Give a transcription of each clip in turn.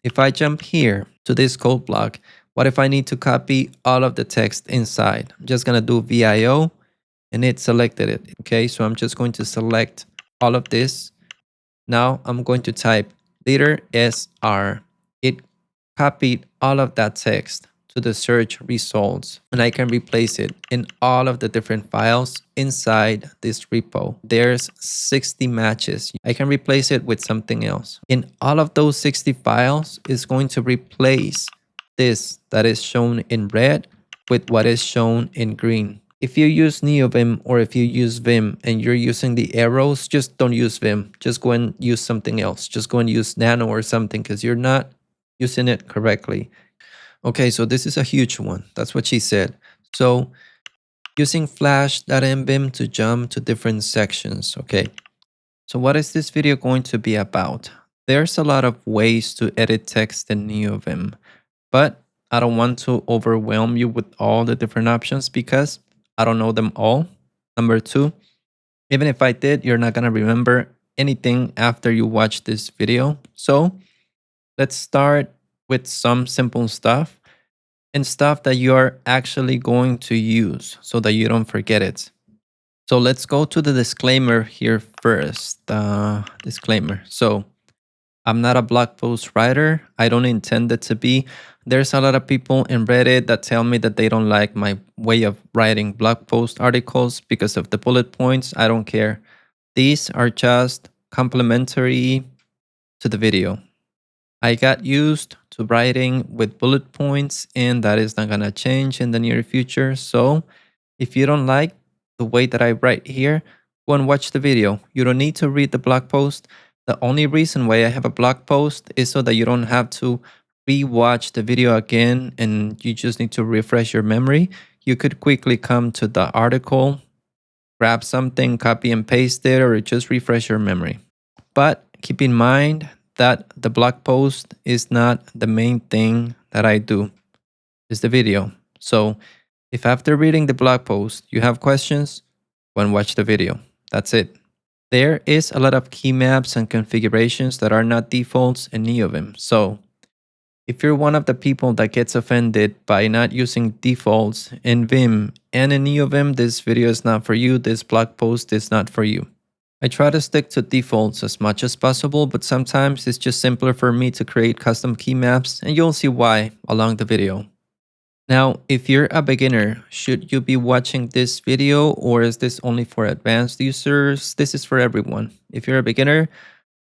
if I jump here to this code block, what if I need to copy all of the text inside? I'm just going to do VIO and it selected it. Okay, so I'm just going to select all of this. Now I'm going to type leader SR. It copied all of that text to the search results, and I can replace it in all of the different files inside this repo. There's 60 matches. I can replace it with something else. In all of those 60 files, it's going to replace this that is shown in red with what is shown in green. If you use Neovim or if you use Vim and you're using the arrows, just don't use Vim. Just go and use something else. Just go and use Nano or something because you're not using it correctly. Okay, so this is a huge one. That's what she said. So using flash.nvim to jump to different sections. Okay, so what is this video going to be about? There's a lot of ways to edit text in Neovim, but I don't want to overwhelm you with all the different options because I don't know them all. Number two, even if I did, you're not going to remember anything after you watch this video. So let's start with some simple stuff and stuff that you're actually going to use so that you don't forget it. So let's go to the disclaimer here first. Disclaimer. So I'm not a blog post writer. I don't intend it to be. There's a lot of people in Reddit that tell me that they don't like my way of writing blog post articles because of the bullet points. I don't care. These are just complementary to the video. I got used to writing with bullet points and that is not going to change in the near future. So if you don't like the way that I write here, go and watch the video. You don't need to read the blog post. The only reason why I have a blog post is so that you don't have to re-watch the video again and you just need to refresh your memory. You could quickly come to the article, grab something, copy and paste it, or just refresh your memory. But keep in mind that the blog post is not the main thing that I do. It's the video. So if after reading the blog post you have questions, go and watch the video. That's it. There is a lot of keymaps and configurations that are not defaults in Neovim. So if you're one of the people that gets offended by not using defaults in Vim and in Neovim, this video is not for you. This blog post is not for you. I try to stick to defaults as much as possible, but sometimes it's just simpler for me to create custom keymaps, and you'll see why along the video. Now, if you're a beginner, should you be watching this video or is this only for advanced users? This is for everyone. If you're a beginner,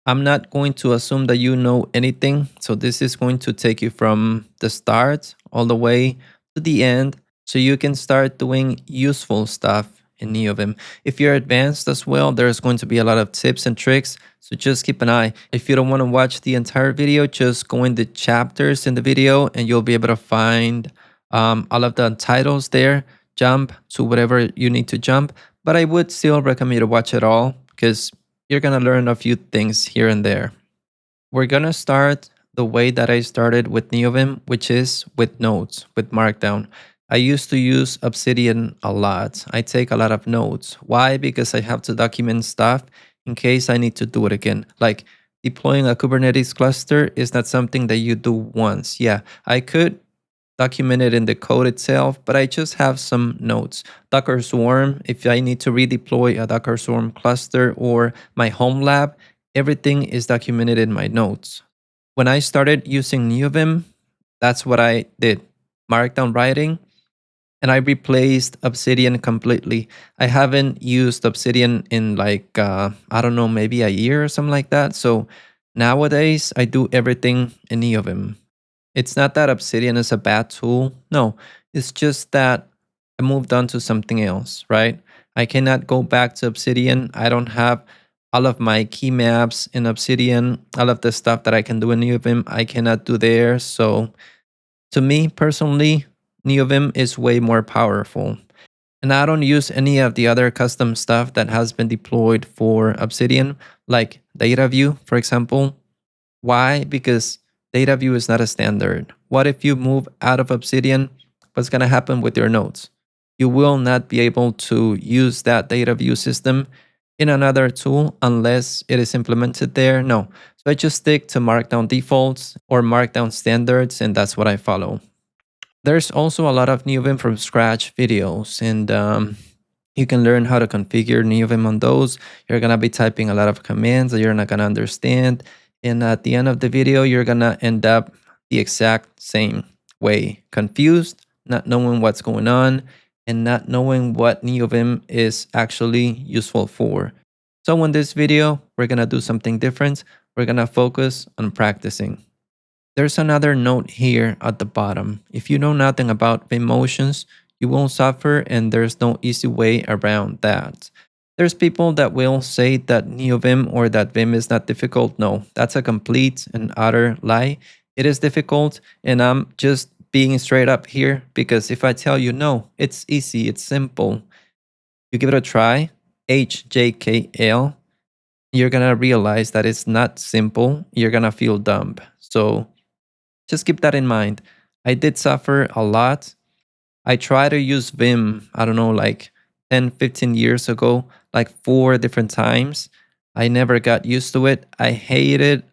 I'm not going to assume that you know anything. So this is going to take you from the start all the way to the end so you can start doing useful stuff in Neovim. If you're advanced as well, there's going to be a lot of tips and tricks. So just keep an eye. If you don't want to watch the entire video, just go in the chapters in the video and you'll be able to find all of the titles there. Jump to whatever you need to jump. But I would still recommend you to watch it all because you're going to learn a few things here and there. We're going to start the way that I started with Neovim, which is with notes, with Markdown. I used to use Obsidian a lot. I take a lot of notes. Why? Because I have to document stuff in case I need to do it again. Like deploying a Kubernetes cluster is not something that you do once. Yeah, I could document it in the code itself, but I just have some notes. Docker Swarm, if I need to redeploy a Docker Swarm cluster or my home lab, everything is documented in my notes. When I started using Neovim, that's what I did. Markdown writing, and I replaced Obsidian completely. I haven't used Obsidian in like, I don't know, maybe a year or something like that. So nowadays, I do everything in Neovim. It's not that Obsidian is a bad tool. No, it's just that I moved on to something else, right? I cannot go back to Obsidian. I don't have all of my key maps in Obsidian, all of the stuff that I can do in Neovim, I cannot do there. So to me personally, Neovim is way more powerful. And I don't use any of the other custom stuff that has been deployed for Obsidian, like DataView, for example. Why? Because DataView is not a standard. What if you move out of Obsidian? What's going to happen with your nodes? You will not be able to use that DataView system in another tool unless it is implemented there. No. So I just stick to Markdown defaults or Markdown standards, and that's what I follow. There's also a lot of Neovim from scratch videos, and you can learn how to configure Neovim on those. You're going to be typing a lot of commands that you're not going to understand. And at the end of the video, you're going to end up the exact same way. Confused, not knowing what's going on, and not knowing what Neovim is actually useful for. So in this video, we're going to do something different. We're going to focus on practicing. There's another note here at the bottom. If you know nothing about Vim motions, you won't suffer, and there's no easy way around that. There's people that will say that Neovim or that Vim is not difficult. No, that's a complete and utter lie. It is difficult, and I'm just being straight up here, because if I tell you no, it's easy, it's simple, you give it a try, HJKL, you're gonna realize that it's not simple. You're gonna feel dumb. So just keep that in mind. I did suffer a lot. I tried to use Vim, I don't know, like 10, 15 years ago, like 4 different times. I never got used to it. I hated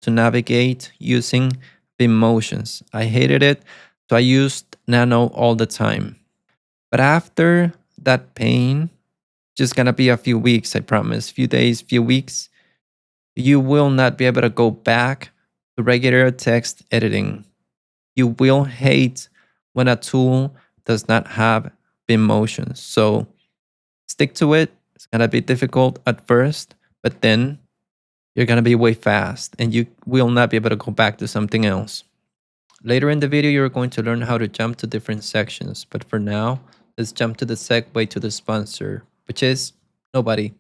to navigate using Vim motions. I hated it. So I used Nano all the time. But after that pain, just gonna be a few weeks, I promise. Few days, few weeks, you will not be able to go back to regular text editing. You will hate when a tool does not have Vim motions. So stick to it. It's gonna be difficult at first, but then you're gonna be way fast and you will not be able to go back to something else. Later in the video, you're going to learn how to jump to different sections. But for now, let's jump to the segue to the sponsor, which is nobody.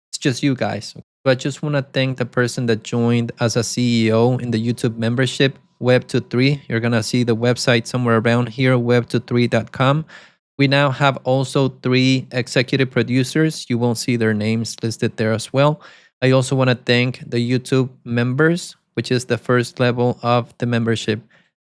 It's just you guys. So I just want to thank the person that joined as a CEO in the YouTube membership, Web23. You're going to see the website somewhere around here, web23.com. We now have also 3 executive producers. You won't see their names listed there as well. I also want to thank the YouTube members, which is the first level of the membership.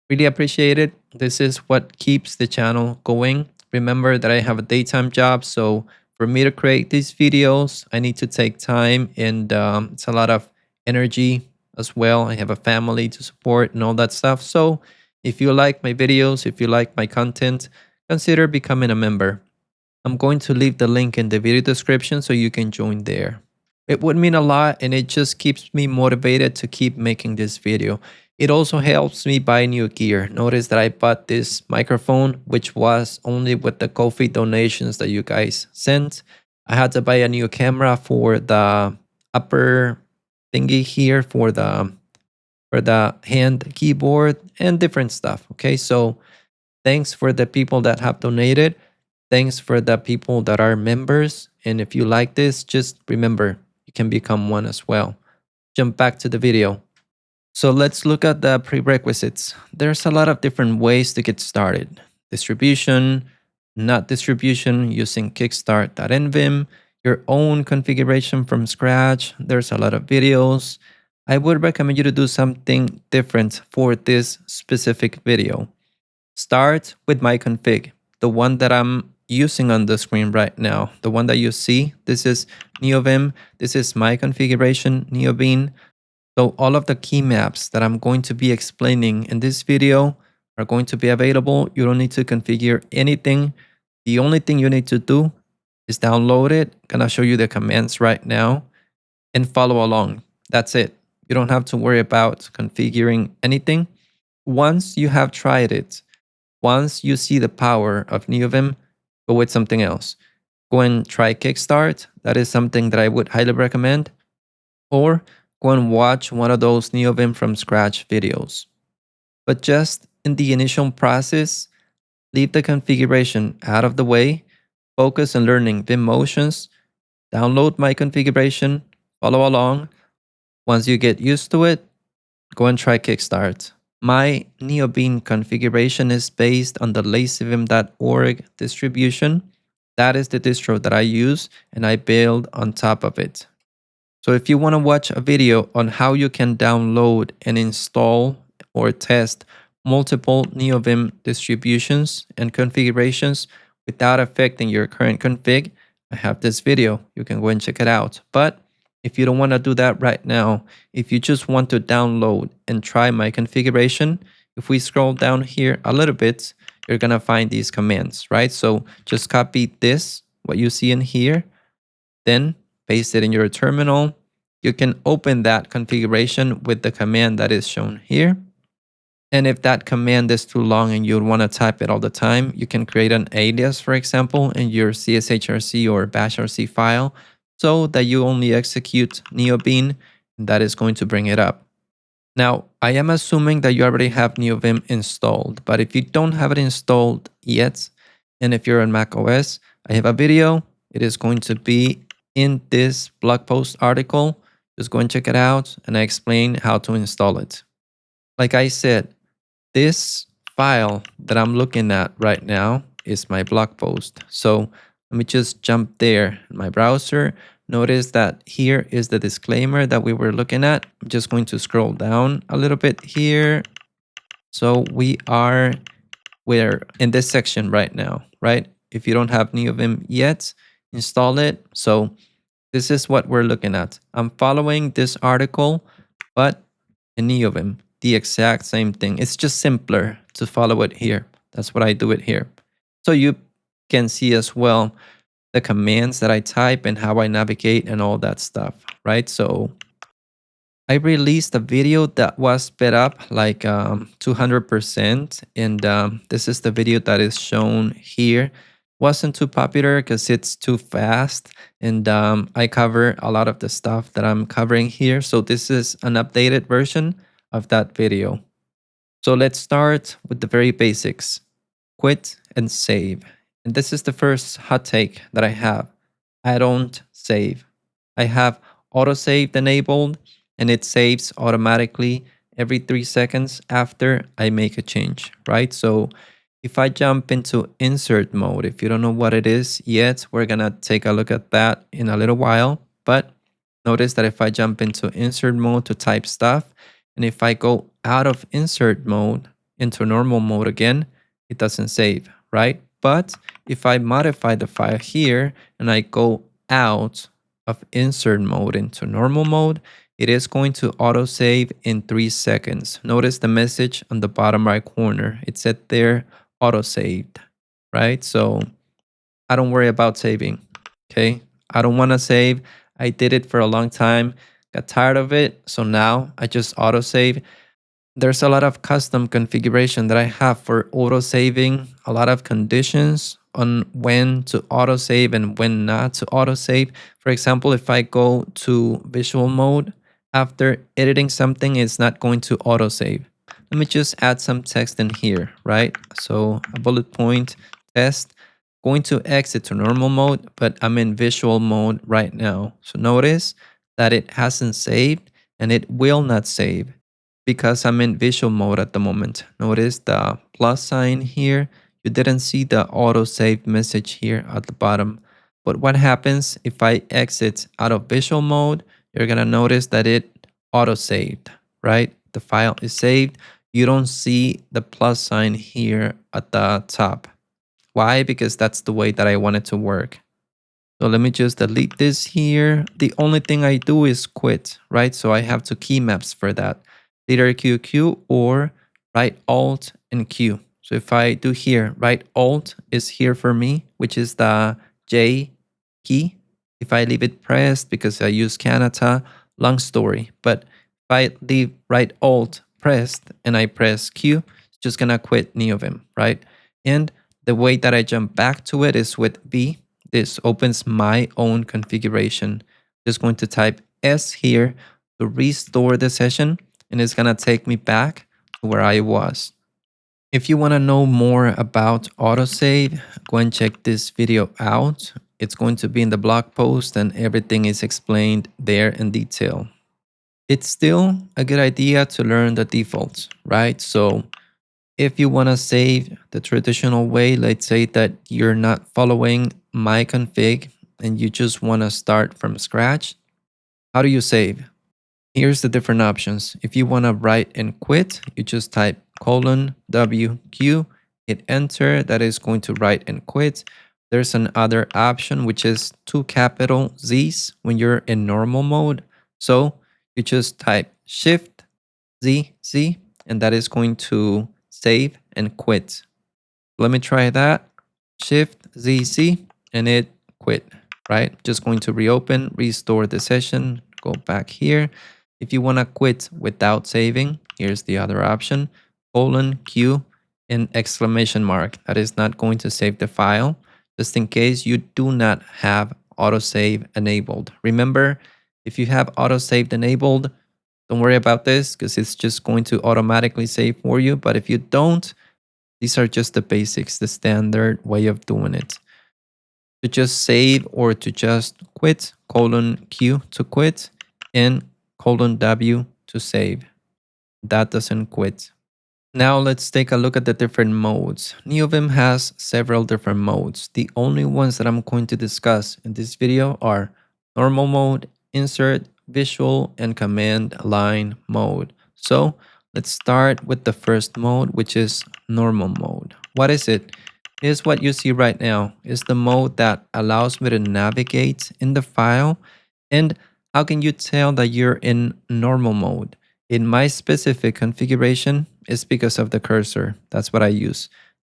Really appreciate it. This is what keeps the channel going. Remember that I have a daytime job, so for me to create these videos, I need to take time, and it's a lot of energy as well. I have a family to support and all that stuff. So if you like my videos, if you like my content, consider becoming a member. I'm going to leave the link in the video description so you can join there. It would mean a lot, and it just keeps me motivated to keep making this video. It also helps me buy new gear. Notice that I bought this microphone, which was only with the Ko-fi donations that you guys sent. I had to buy a new camera for the upper thingy here for the hand keyboard and different stuff. Okay, so thanks for the people that have donated. Thanks for the people that are members. And if you like this, just remember, you can become one as well. Jump back to the video. So let's look at the prerequisites. There's a lot of different ways to get started. Distribution, not distribution, using kickstart.nvim, your own configuration from scratch. There's a lot of videos. I would recommend you to do something different for this specific video. Start with my config, the one that I'm using on the screen right now, the one that you see. This is Neovim. This is my configuration, neobean. So all of the keymaps that I'm going to be explaining in this video are going to be available. You don't need to configure anything. The only thing you need to do is download it. I'm gonna show you the commands right now and follow along. That's it. You don't have to worry about configuring anything. Once you have tried it, once you see the power of Neovim, go with something else. Go and try Kickstart. That is something that I would highly recommend. Or go and watch one of those Neovim from scratch videos. But just in the initial process, leave the configuration out of the way, focus on learning Vim motions, download my configuration, follow along. Once you get used to it, go and try Kickstart. My neobean configuration is based on the LazyVim.org distribution. That is the distro that I use, and I build on top of it. So if you want to watch a video on how you can download and install or test multiple Neovim distributions and configurations without affecting your current config, I have this video. You can go and check it out. But if you don't want to do that right now, if you just want to download and try my configuration, if we scroll down here a little bit, you're going to find these commands, right? So just copy this, what you see in here, then paste it in your terminal. You can open that configuration with the command that is shown here. And if that command is too long and you want to type it all the time, you can create an alias, for example, in your CSHRC or bashrc file so that you only execute neobean, and that is going to bring it up. Now, I am assuming that you already have Neovim installed, but if you don't have it installed yet, and if you're on macOS, I have a video. It is going to be in this blog post article. Just go and check it out, and I explain how to install it. Like I said, this file that I'm looking at right now is my blog post. So let me just jump there in my browser. Notice that here is the disclaimer that we were looking at. I'm just going to scroll down a little bit here. So we're in this section right now, right? If you don't have Neovim yet, install it. So this is what we're looking at. I'm following this article, but in Neovim, the exact same thing. It's just simpler to follow it here. That's what I do it here. So you can see as well the commands that I type and how I navigate and all that stuff, right? So I released a video that was sped up like 200%. And this is the video that is shown here. Wasn't too popular because it's too fast. And I cover a lot of the stuff that I'm covering here. So this is an updated version of that video. So let's start with the very basics. Quit and save. And this is the first hot take that I have. I don't save. I have autosave enabled, and it saves automatically every 3 seconds after I make a change, right? So if I jump into insert mode, if you don't know what it is yet, we're gonna take a look at that in a little while. But notice that if I jump into insert mode to type stuff, and if I go out of insert mode into normal mode again, it doesn't save, right? But if I modify the file here and I go out of insert mode into normal mode, it is going to autosave in 3 seconds. Notice the message on the bottom right corner. It said there, autosaved, right? So I don't worry about saving, okay? I don't want to save. I did it for a long time, got tired of it. So now I just autosave. There's a lot of custom configuration that I have for autosaving, a lot of conditions on when to autosave and when not to autosave. For example, if I go to visual mode, after editing something, it's not going to autosave. Let me just add some text in here, right? So a bullet point test, going to exit to normal mode, but I'm in visual mode right now. So notice that it hasn't saved and it will not save because I'm in visual mode at the moment. Notice the plus sign here. You didn't see the autosave message here at the bottom. But what happens if I exit out of visual mode? You're gonna notice that it autosaved, right? The file is saved. You don't see the plus sign here at the top. Why? Because that's the way that I want it to work. So let me just delete this here. The only thing I do is quit, right? So I have to keymaps for that. Either QQ or right Alt and Q. So if I do here, right Alt is here for me, which is the J key. If I leave it pressed because I use Kanata, long story. But if I leave right Alt pressed and I press Q, it's just gonna quit Neovim, right? And the way that I jump back to it is with V. This opens my own configuration. Just going to type S here to restore the session, and it's gonna take me back to where I was. If you wanna know more about autosave, go and check this video out. It's going to be in the blog post and everything is explained there in detail. It's still a good idea to learn the defaults, right? So if you wanna save the traditional way, let's say that you're not following my config and you just wanna start from scratch, how do you save? Here's the different options. If you want to write and quit, you just type :WQ, hit enter, that is going to write and quit. There's another option, which is 2 capital Z's when you're in normal mode. So you just type Shift Z, Z, and that is going to save and quit. Let me try that. Shift Z, Z, and it quit, right? Just going to reopen, restore the session, go back here. If you want to quit without saving, here's the other option, :Q and exclamation mark. That is not going to save the file, just in case you do not have autosave enabled. Remember, if you have autosave enabled, don't worry about this because it's just going to automatically save for you. But if you don't, these are just the basics, the standard way of doing it. To just save or to just quit, :Q to quit, and :W to save. That doesn't quit. Now let's take a look at the different modes. Neovim has several different modes. The only ones that I'm going to discuss in this video are normal mode, insert, visual, and command line mode. So let's start with the first mode, which is normal mode. What is it? It's what you see right now. It's the mode that allows me to navigate in the file. And how can you tell that you're in normal mode? In my specific configuration, it's because of the cursor. That's what I use.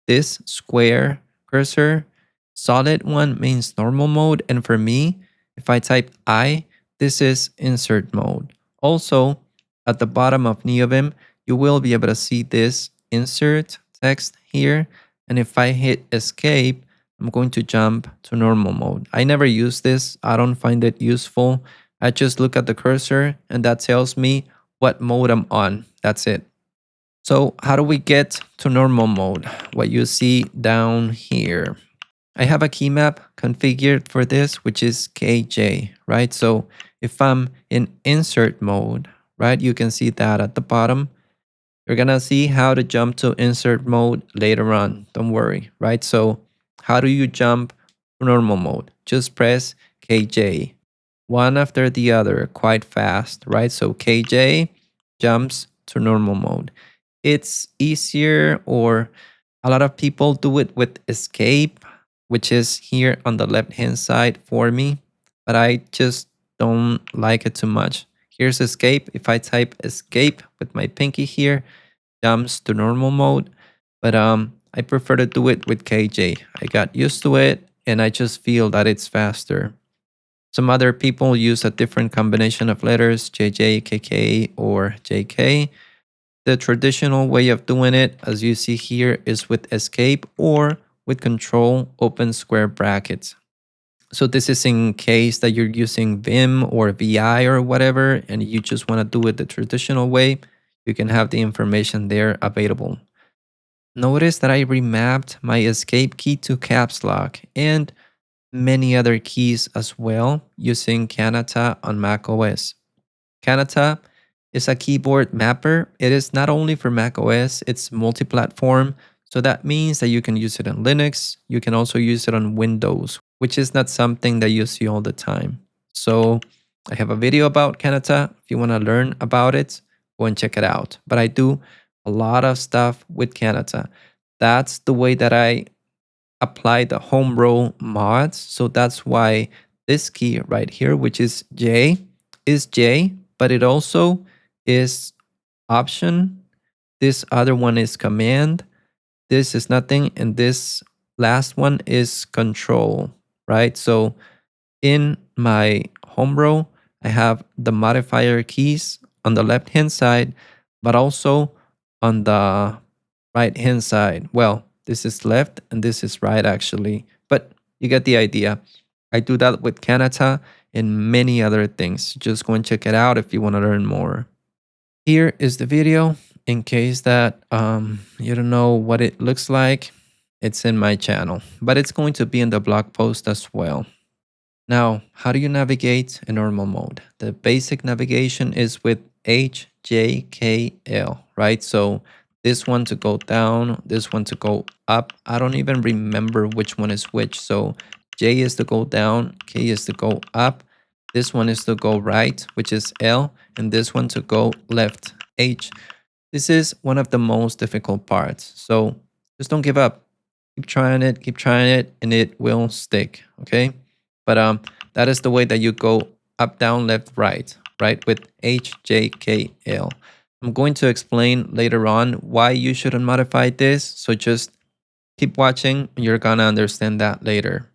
This square cursor, solid one means normal mode. And for me, if I type I, this is insert mode. Also, at the bottom of Neovim, you will be able to see this insert text here. And if I hit escape, I'm going to jump to normal mode. I never use this. I don't find it useful. I just look at the cursor and that tells me what mode I'm on. That's it. So how do we get to normal mode? What you see down here. I have a key map configured for this, which is KJ, right? So if I'm in insert mode, right, you can see that at the bottom. You're gonna see how to jump to insert mode later on. Don't worry, right? So how do you jump to normal mode? Just press KJ. One after the other, quite fast, right? So KJ jumps to normal mode. It's easier, or a lot of people do it with escape, which is here on the left hand side for me, but I just don't like it too much. Here's escape. If I type escape with my pinky here, jumps to normal mode, but I prefer to do it with KJ. I got used to it and I just feel that it's faster. Some other people use a different combination of letters, JJ, KK, or JK. The traditional way of doing it, as you see here, is with escape or with control open square brackets. So this is in case that you're using Vim or VI or whatever, and you just want to do it the traditional way, you can have the information there available. Notice that I remapped my escape key to caps lock and many other keys as well using Kanata on macOS. Kanata is a keyboard mapper. It is not only for macOS, it's multi-platform. So that means that you can use it on Linux. You can also use it on Windows, which is not something that you see all the time. So I have a video about Kanata. If you want to learn about it, go and check it out. But I do a lot of stuff with Kanata. That's the way that I apply the home row mods. So that's why this key right here, which is J, but it also is option. This other one is command. This is nothing. And this last one is control, right? So in my home row, I have the modifier keys on the left hand side, but also on the right hand side. Well, this is left and this is right actually, but you get the idea. I do that with Kanata and many other things. Just go and check it out if you want to learn more. Here is the video. In case that you don't know what it looks like, it's in my channel, but it's going to be in the blog post as well. Now, how do you navigate in normal mode? The basic navigation is with H, J, K, L, right? So this one to go down, this one to go up. I don't even remember which one is which. So J is to go down, K is to go up. This one is to go right, which is L, and this one to go left, H. This is one of the most difficult parts. So just don't give up. keep trying it, and it will stick. Okay, but that is the way that you go up, down, left, right with H, J, K, L. I'm going to explain later on why you shouldn't modify this, so just keep watching. You're gonna understand that later.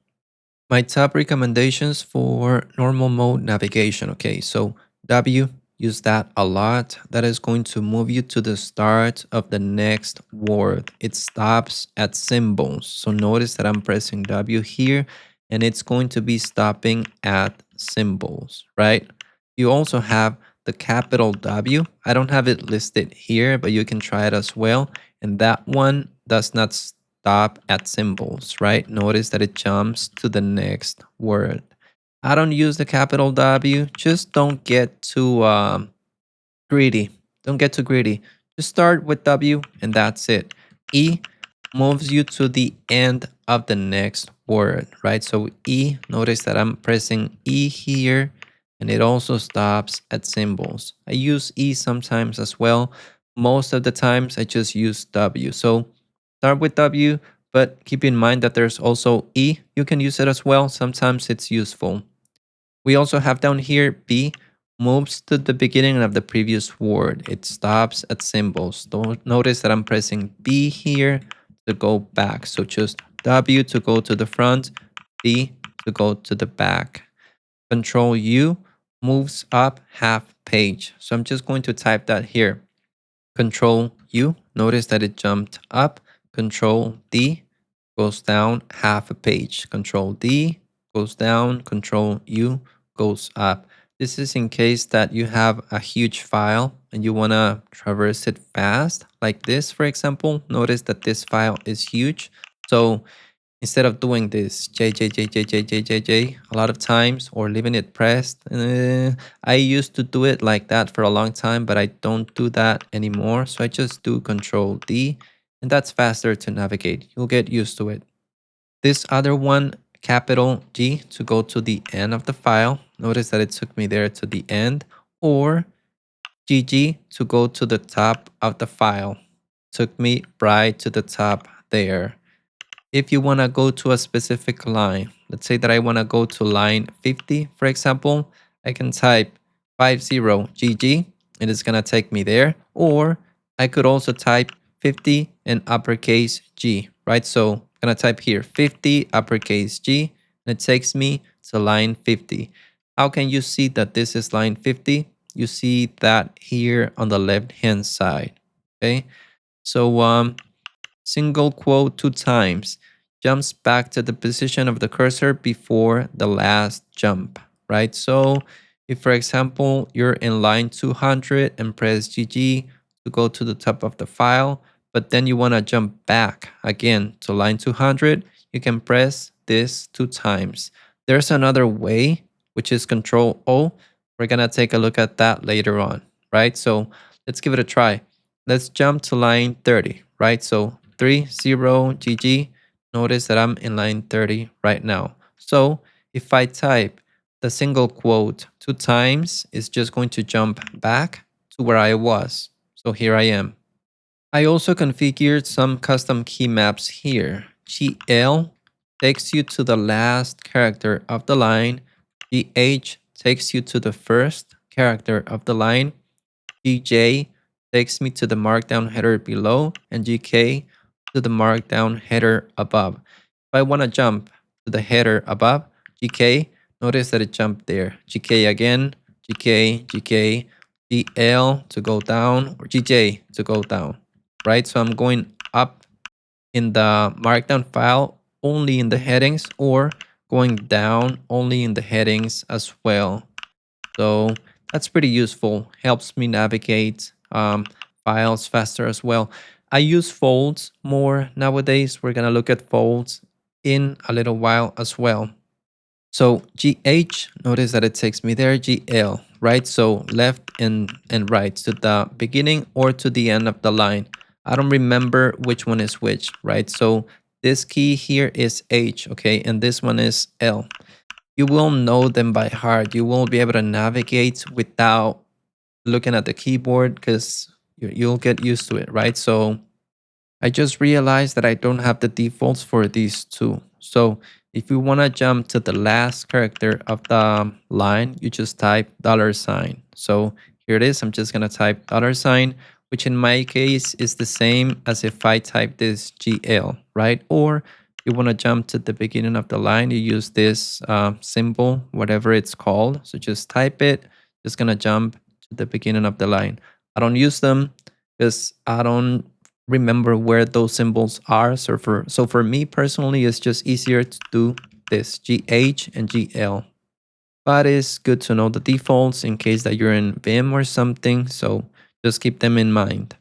My top recommendations for normal mode navigation. Okay, so W, use that a lot. That is going to move you to the start of the next word. It stops at symbols. So notice that I'm pressing W here, and it's going to be stopping at symbols, right? You also have the capital W. I don't have it listed here, but you can try it as well. And that one does not stop at symbols, right? Notice that it jumps to the next word. I don't use the capital W. Just don't get too greedy. Don't get too greedy. Just start with W and that's it. E moves you to the end of the next word, right? So E, notice that I'm pressing E here, and it also stops at symbols. I use E sometimes as well. Most of the times I just use W. So start with W, but keep in mind that there's also E. You can use it as well. Sometimes it's useful. We also have down here B moves to the beginning of the previous word. It stops at symbols. Don't notice that I'm pressing B here to go back. So just W to go to the front, B to go to the back. Ctrl+u moves up half page. So I'm just going to type that here. Ctrl+u, notice that it jumped up. Ctrl+d goes down half a page. Ctrl+d goes down. Ctrl+u goes up. This is in case that you have a huge file and you want to traverse it fast, like this, for example. Notice that this file is huge. So instead of doing this a lot of times or leaving it pressed, I used to do it like that for a long time, but I don't do that anymore. So I just do Ctrl+d, and that's faster to navigate. You'll get used to it. This other one, capital G, to go to the end of the file. Notice that it took me there to the end, or GG to go to the top of the file. Took me right to the top there. If you want to go to a specific line, let's say that I want to go to line 50, for example, I can type 50GG and it's going to take me there. Or I could also type 50 and uppercase G, right? So I'm going to type here 50 uppercase G and it takes me to line 50. How can you see that this is line 50? You see that here on the left hand side, okay? So single quote 2 times jumps back to the position of the cursor before the last jump, right? So if, for example, you're in line 200 and press GG to go to the top of the file, but then you want to jump back again to line 200, you can press this 2 times. There's another way, which is Ctrl+o. We're going to take a look at that later on, right? So let's give it a try. Let's jump to line 30, right? So 30 GG. Notice that I'm in line 30 right now. So if I type the single quote 2 times, it's just going to jump back to where I was. So here I am. I also configured some custom keymaps here. GL takes you to the last character of the line. GH takes you to the first character of the line. GJ takes me to the Markdown header below, and GK to the Markdown header above. If I want to jump to the header above, GK, notice that it jumped there. GK again, GK, GL to go down, or GJ to go down, right? So I'm going up in the Markdown file only in the headings, or going down only in the headings as well. So that's pretty useful. Helps me navigate files faster as well. I use folds more nowadays. We're going to look at folds in a little while as well. So GH, notice that it takes me there. GL, right? So left and right to the beginning or to the end of the line. I don't remember which one is which, right? So this key here is H, okay? And this one is L. You will know them by heart. You won't be able to navigate without looking at the keyboard because you'll get used to it, right? So I just realized that I don't have the defaults for these two. So if you want to jump to the last character of the line, you just type $sign. So here it is. I'm just going to type $sign, which in my case is the same as if I type this GL, right? Or you want to jump to the beginning of the line, you use this symbol, whatever it's called. So just type it. Just going to jump to the beginning of the line. I don't use them because I don't remember where those symbols are. So for me personally, it's just easier to do this GH and GL. But it's good to know the defaults in case that you're in Vim or something. So just keep them in mind.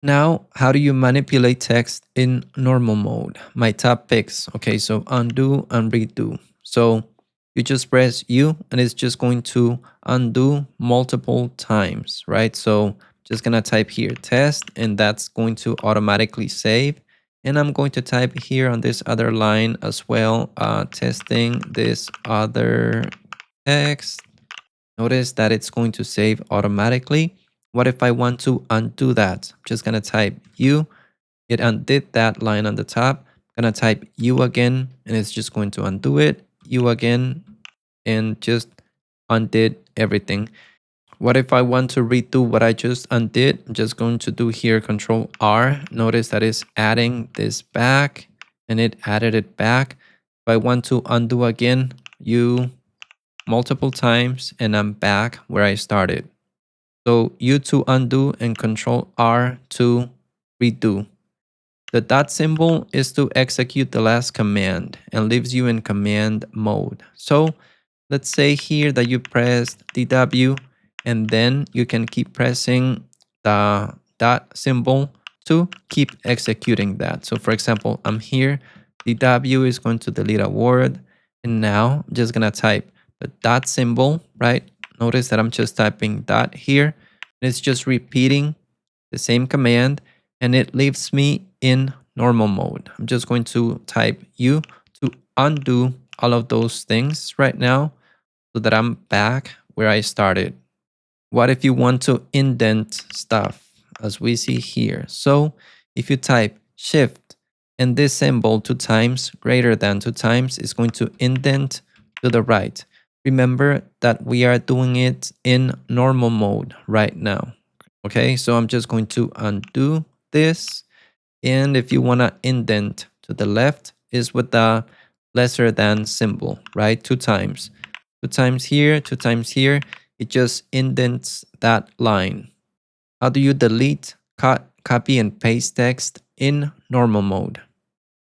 Now, how do you manipulate text in normal mode? My top picks. Okay, so undo and redo. So you just press U and it's just going to undo multiple times, right? So just gonna type here test and that's going to automatically save. And I'm going to type here on this other line as well, testing this other text. Notice that it's going to save automatically. What if I want to undo that? I'm just going to type U. It undid that line on the top. I'm going to type U again, and it's just going to undo it. U again, and just undid everything. What if I want to redo what I just undid? I'm just going to do here Ctrl+R. Notice that it's adding this back, and it added it back. If I want to undo again, U multiple times, and I'm back where I started. So U to undo and Ctrl+R to redo. The dot symbol is to execute the last command and leaves you in command mode. So let's say here that you pressed DW and then you can keep pressing the dot symbol to keep executing that. So for example, I'm here, DW is going to delete a word, and now I'm just gonna type the dot symbol, right? Notice that I'm just typing dot here, and it's just repeating the same command, and it leaves me in normal mode. I'm just going to type U to undo all of those things right now so that I'm back where I started. What if you want to indent stuff, as we see here? So if you type Shift and this symbol 2 times greater than 2 times is going to indent to the right. Remember that we are doing it in normal mode right now. Okay, so I'm just going to undo this. And if you want to indent to the left is with the lesser than symbol, right? 2 times. 2 times here, 2 times here. It just indents that line. How do you delete, cut, copy, and paste text in normal mode?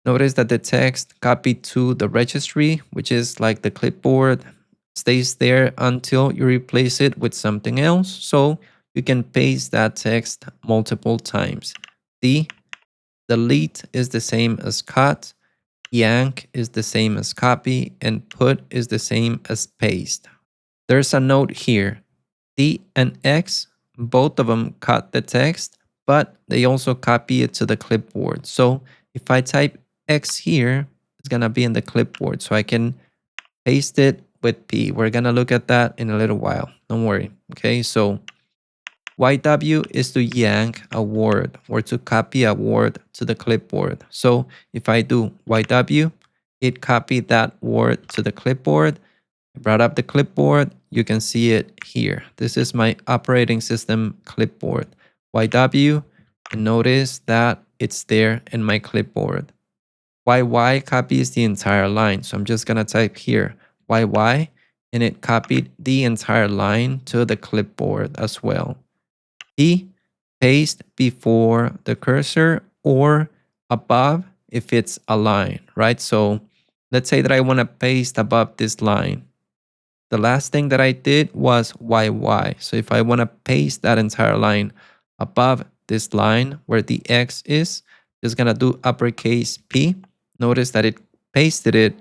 Notice that the text copied to the registry, which is like the clipboard, stays there until you replace it with something else. So you can paste that text multiple times. The delete is the same as cut, yank is the same as copy, and put is the same as paste. There's a note here. D and X, both of them cut the text, but they also copy it to the clipboard. So if I type X here, it's going to be in the clipboard. So I can paste it with P. We're going to look at that in a little while. Don't worry. Okay, so YW is to yank a word or to copy a word to the clipboard. So if I do YW, it copied that word to the clipboard. I brought up the clipboard. You can see it here. This is my operating system clipboard. YW, and notice that it's there in my clipboard. YY copies the entire line. So I'm just going to type here YY, and it copied the entire line to the clipboard as well. P, paste before the cursor or above if it's a line, right? So let's say that I want to paste above this line. The last thing that I did was YY. So if I want to paste that entire line above this line where the X is, just going to do uppercase P. Notice that it pasted it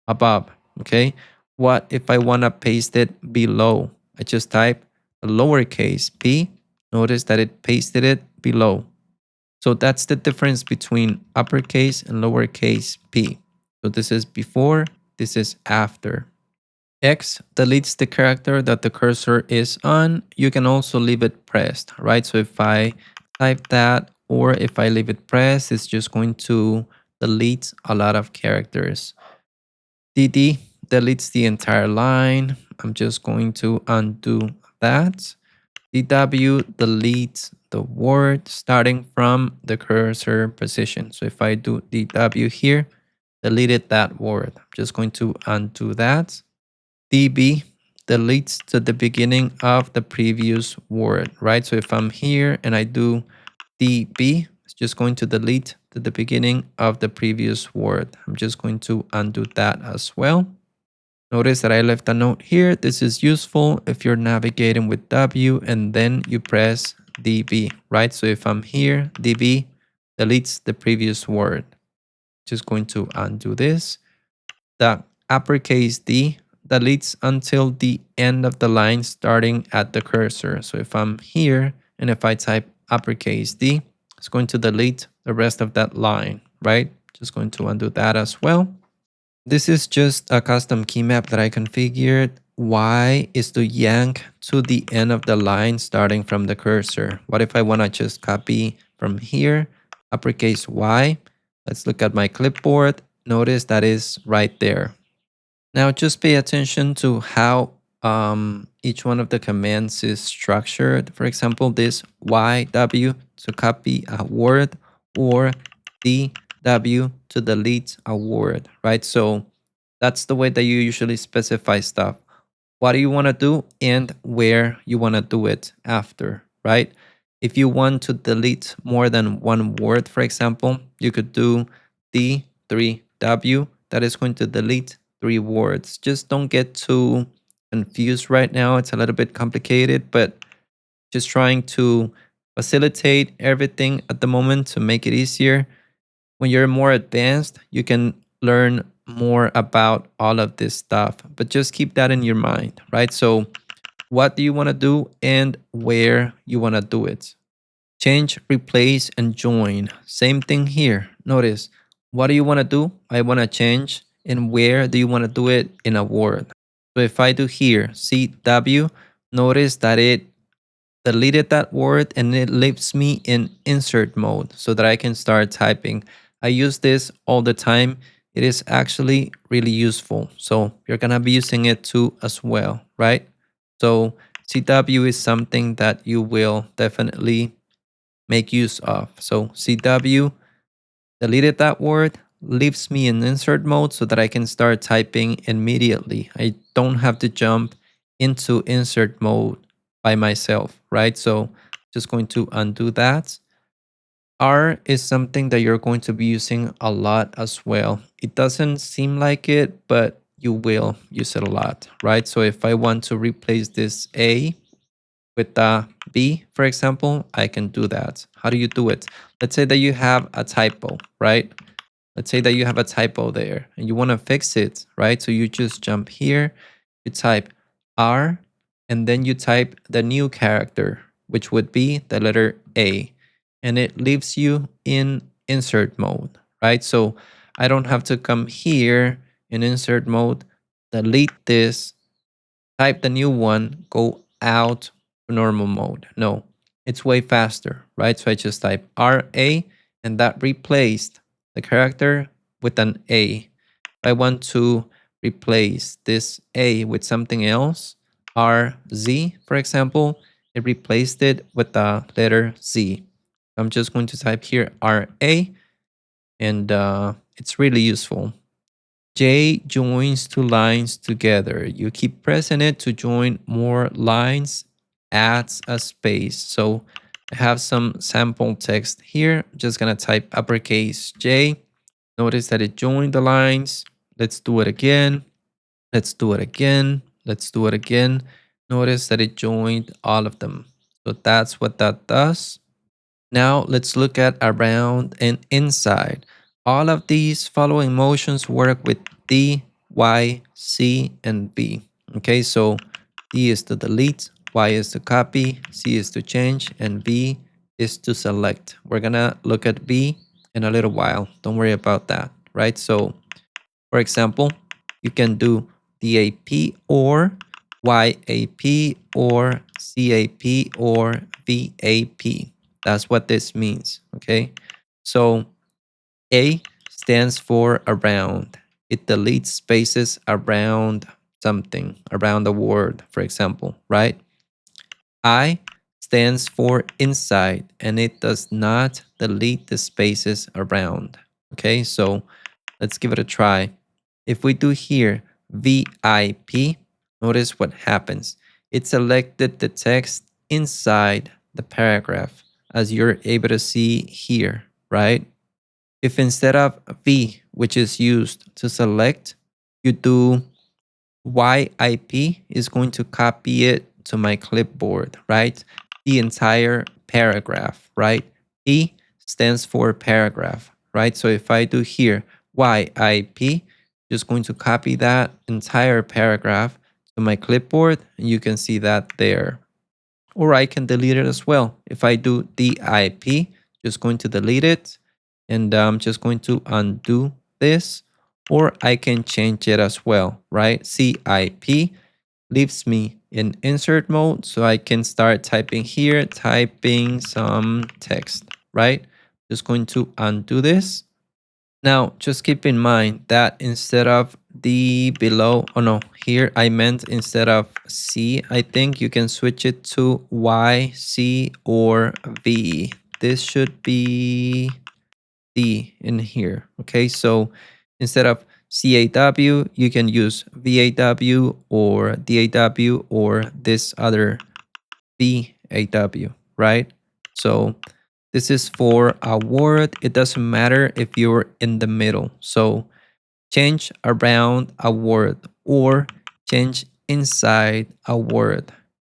above, okay? What if I want to paste it below? I just type a lowercase p. Notice that it pasted it below. So that's the difference between uppercase and lowercase p. So this is before, this is after. X deletes the character that the cursor is on. You can also leave it pressed, right? So if I type that or if I leave it pressed, it's just going to delete a lot of characters. DD deletes the entire line. I'm just going to undo that. DW deletes the word starting from the cursor position. So if I do DW here, deleted that word. I'm just going to undo that. DB deletes to the beginning of the previous word, right? So if I'm here and I do DB, it's just going to delete to the beginning of the previous word. I'm just going to undo that as well. Notice that I left a note here. This is useful if you're navigating with W and then you press DB, right? So if I'm here, DB deletes the previous word. Just going to undo this. The uppercase D deletes until the end of the line starting at the cursor. So if I'm here and if I type uppercase D, it's going to delete the rest of that line, right? Just going to undo that as well. This is just a custom key map that I configured. Y is to yank to the end of the line starting from the cursor. What if I want to just copy from here, uppercase Y? Let's look at my clipboard. Notice that is right there. Now just pay attention to how each one of the commands is structured. For example, this YW to copy a word or DW to delete a word, right? So that's the way that you usually specify stuff. What do you want to do and where you want to do it after, right? If you want to delete more than one word, for example, you could do D3W. That is going to delete 3 words. Just don't get too confused right now. It's a little bit complicated, but just trying to facilitate everything at the moment to make it easier. When you're more advanced, you can learn more about all of this stuff, but just keep that in your mind, right? So what do you want to do and where you want to do it? Change, replace, and join. Same thing here. Notice, what do you want to do? I want to change. And where do you want to do it in a word? So if I do here, CW, notice that it deleted that word and it leaves me in insert mode so that I can start typing. I use this all the time. It is actually really useful. So you're going to be using it too as well, right? So CW is something that you will definitely make use of. So CW deleted that word, leaves me in insert mode so that I can start typing immediately. I don't have to jump into insert mode by myself, right? So just going to undo that. R is something that you're going to be using a lot as well. It doesn't seem like it, but you will use it a lot, right? So if I want to replace this A with the B, for example, I can do that. How do you do it? Let's say that you have a typo, right? Let's say that you have a typo there and you want to fix it, right? So you just jump here, you type R, and then you type the new character, which would be the letter A. And it leaves you in insert mode, right? So I don't have to come here in insert mode, delete this, type the new one, go out to normal mode. No, it's way faster, right? So I just type RA and that replaced the character with an A. If I want to replace this A with something else, RZ, for example, it replaced it with the letter Z. I'm just going to type here RA and it's really useful. J joins 2 lines together. You keep pressing it to join more lines, adds a space. So I have some sample text here. I'm just going to type uppercase J. Notice that it joined the lines. Let's do it again. Let's do it again. Let's do it again. Notice that it joined all of them. So that's what that does. Now let's look at around and inside. All of these following motions work with D, Y, C, and B. Okay, so D is to delete, Y is to copy, C is to change, and B is to select. We're gonna look at B in a little while. Don't worry about that, right? So for example, you can do DAP or YAP or CAP or VAP. That's what this means, okay? So A stands for around. It deletes spaces around something, around a word, for example, right? I stands for inside, and it does not delete the spaces around. Okay, so let's give it a try. If we do here VIP, notice what happens. It selected the text inside the paragraph, as you're able to see here, right? If instead of V, which is used to select, you do YIP, is going to copy it to my clipboard, right? The entire paragraph, right? P stands for paragraph, right? So if I do here YIP, just going to copy that entire paragraph to my clipboard, and you can see that there. Or I can delete it as well. If I do DIP, just going to delete it, and I'm just going to undo this, or I can change it as well, right? CIP leaves me in insert mode, so I can start typing here, typing some text, right? Just going to undo this. Now, just keep in mind that instead of the below, oh no, here I meant instead of C, I think you can switch it to Y, C, or V. This should be D in here, okay? So instead of CAW, you can use VAW or DAW or this other VAW, right? So this is for a word. It doesn't matter if you're in the middle. So change around a word or change inside a word.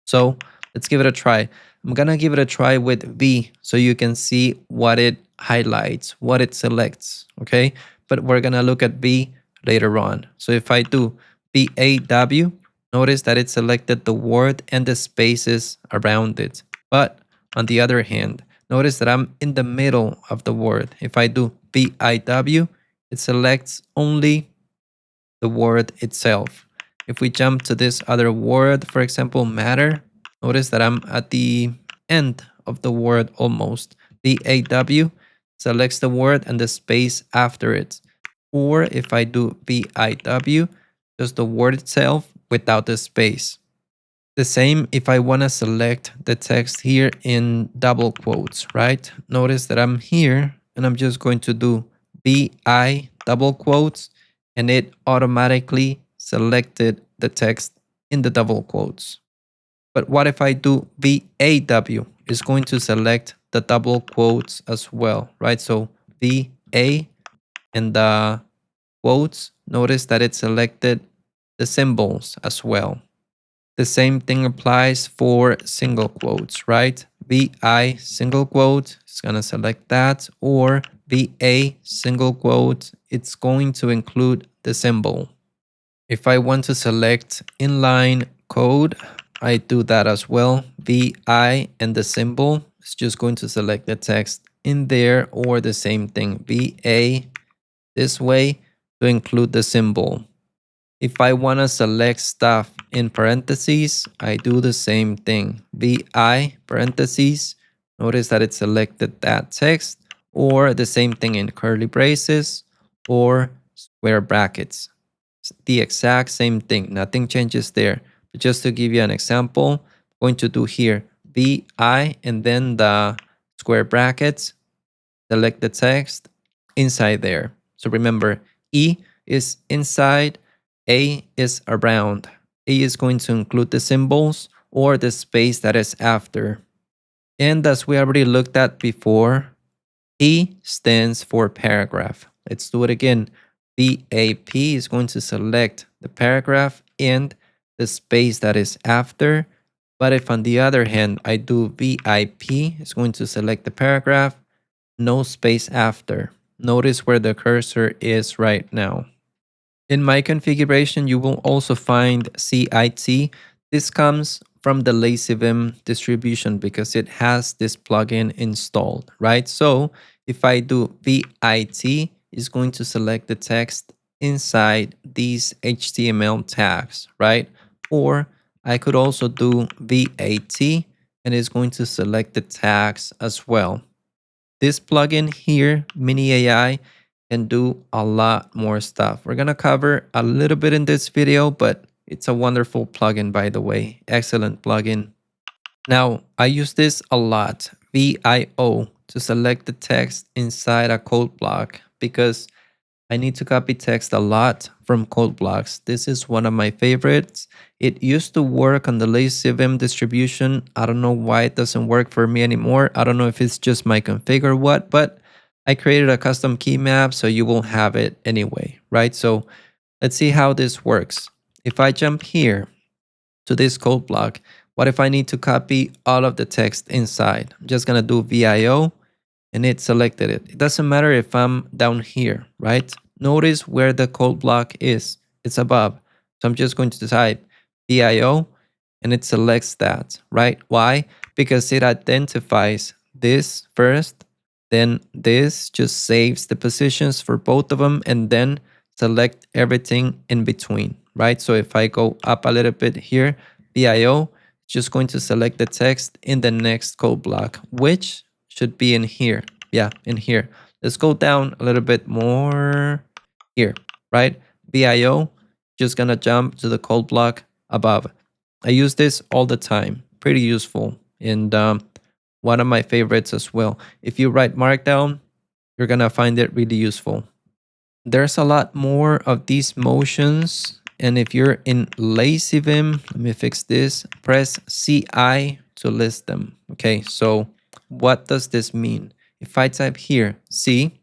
So let's give it a try. I'm gonna give it a try with V so you can see what it highlights, what it selects, okay? But we're gonna look at V later on. So if I do VAW, notice that it selected the word and the spaces around it. But on the other hand, notice that I'm in the middle of the word. If I do VIW, it selects only the word itself. If we jump to this other word, for example, matter, notice that I'm at the end of the word almost. VAW selects the word and the space after it. Or if I do VIW, just the word itself without the space. The same if I want to select the text here in double quotes, right? Notice that I'm here and I'm just going to do VI double quotes, and it automatically selected the text in the double quotes. But what if I do VAW? It's going to select the double quotes as well, right? So VA and the quotes, notice that it selected the symbols as well. The same thing applies for single quotes, right? VI single quote, it's going to select that, or VA single quote, it's going to include the symbol. If I want to select inline code, I do that as well. VI and the symbol, it's just going to select the text in there, or the same thing, VA this way to include the symbol. If I want to select stuff in parentheses, I do the same thing. VI parentheses, notice that it selected that text, or the same thing in curly braces or square brackets. It's the exact same thing, nothing changes there. But just to give you an example, I'm going to do here VI and then the square brackets, select the text inside there. So remember, E is inside, A is around. A is going to include the symbols or the space that is after. And as we already looked at before, P stands for paragraph. Let's do it again. VAP is going to select the paragraph and the space that is after. But if on the other hand, I do VIP, it's going to select the paragraph, no space after. Notice where the cursor is right now. In my configuration, you will also find CIT. This comes from the LazyVim distribution because it has this plugin installed, right? So if I do VIT, it's going to select the text inside these HTML tags, right? Or I could also do VAT, and it's going to select the tags as well. This plugin here, Mini AI, can do a lot more stuff. We're gonna cover a little bit in this video, but it's a wonderful plugin, by the way. Excellent plugin. Now, I use this a lot, VIO, to select the text inside a code block because I need to copy text a lot from code blocks. This is one of my favorites. It used to work on the LazyVim distribution. I don't know why it doesn't work for me anymore. I don't know if it's just my config or what, but I created a custom key map, so you will have it anyway, right? So let's see how this works. If I jump here to this code block, what if I need to copy all of the text inside? I'm just gonna do VIO and it selected it. It doesn't matter if I'm down here, right? Notice where the code block is. It's above. So I'm just going to type VIO and it selects that, right? Why? Because it identifies this first, then this just saves the positions for both of them and then select everything in between, right? So if I go up a little bit here, VIO, just going to select the text in the next code block, which should be in here. Yeah, in here. Let's go down a little bit more here, right? VIO, just gonna jump to the code block above. I use this all the time. Pretty useful. And one of my favorites as well. If you write Markdown, you're gonna find it really useful. There's a lot more of these motions. And if you're in LazyVim, let me fix this. Press CI to list them. Okay, so what does this mean? If I type here, C,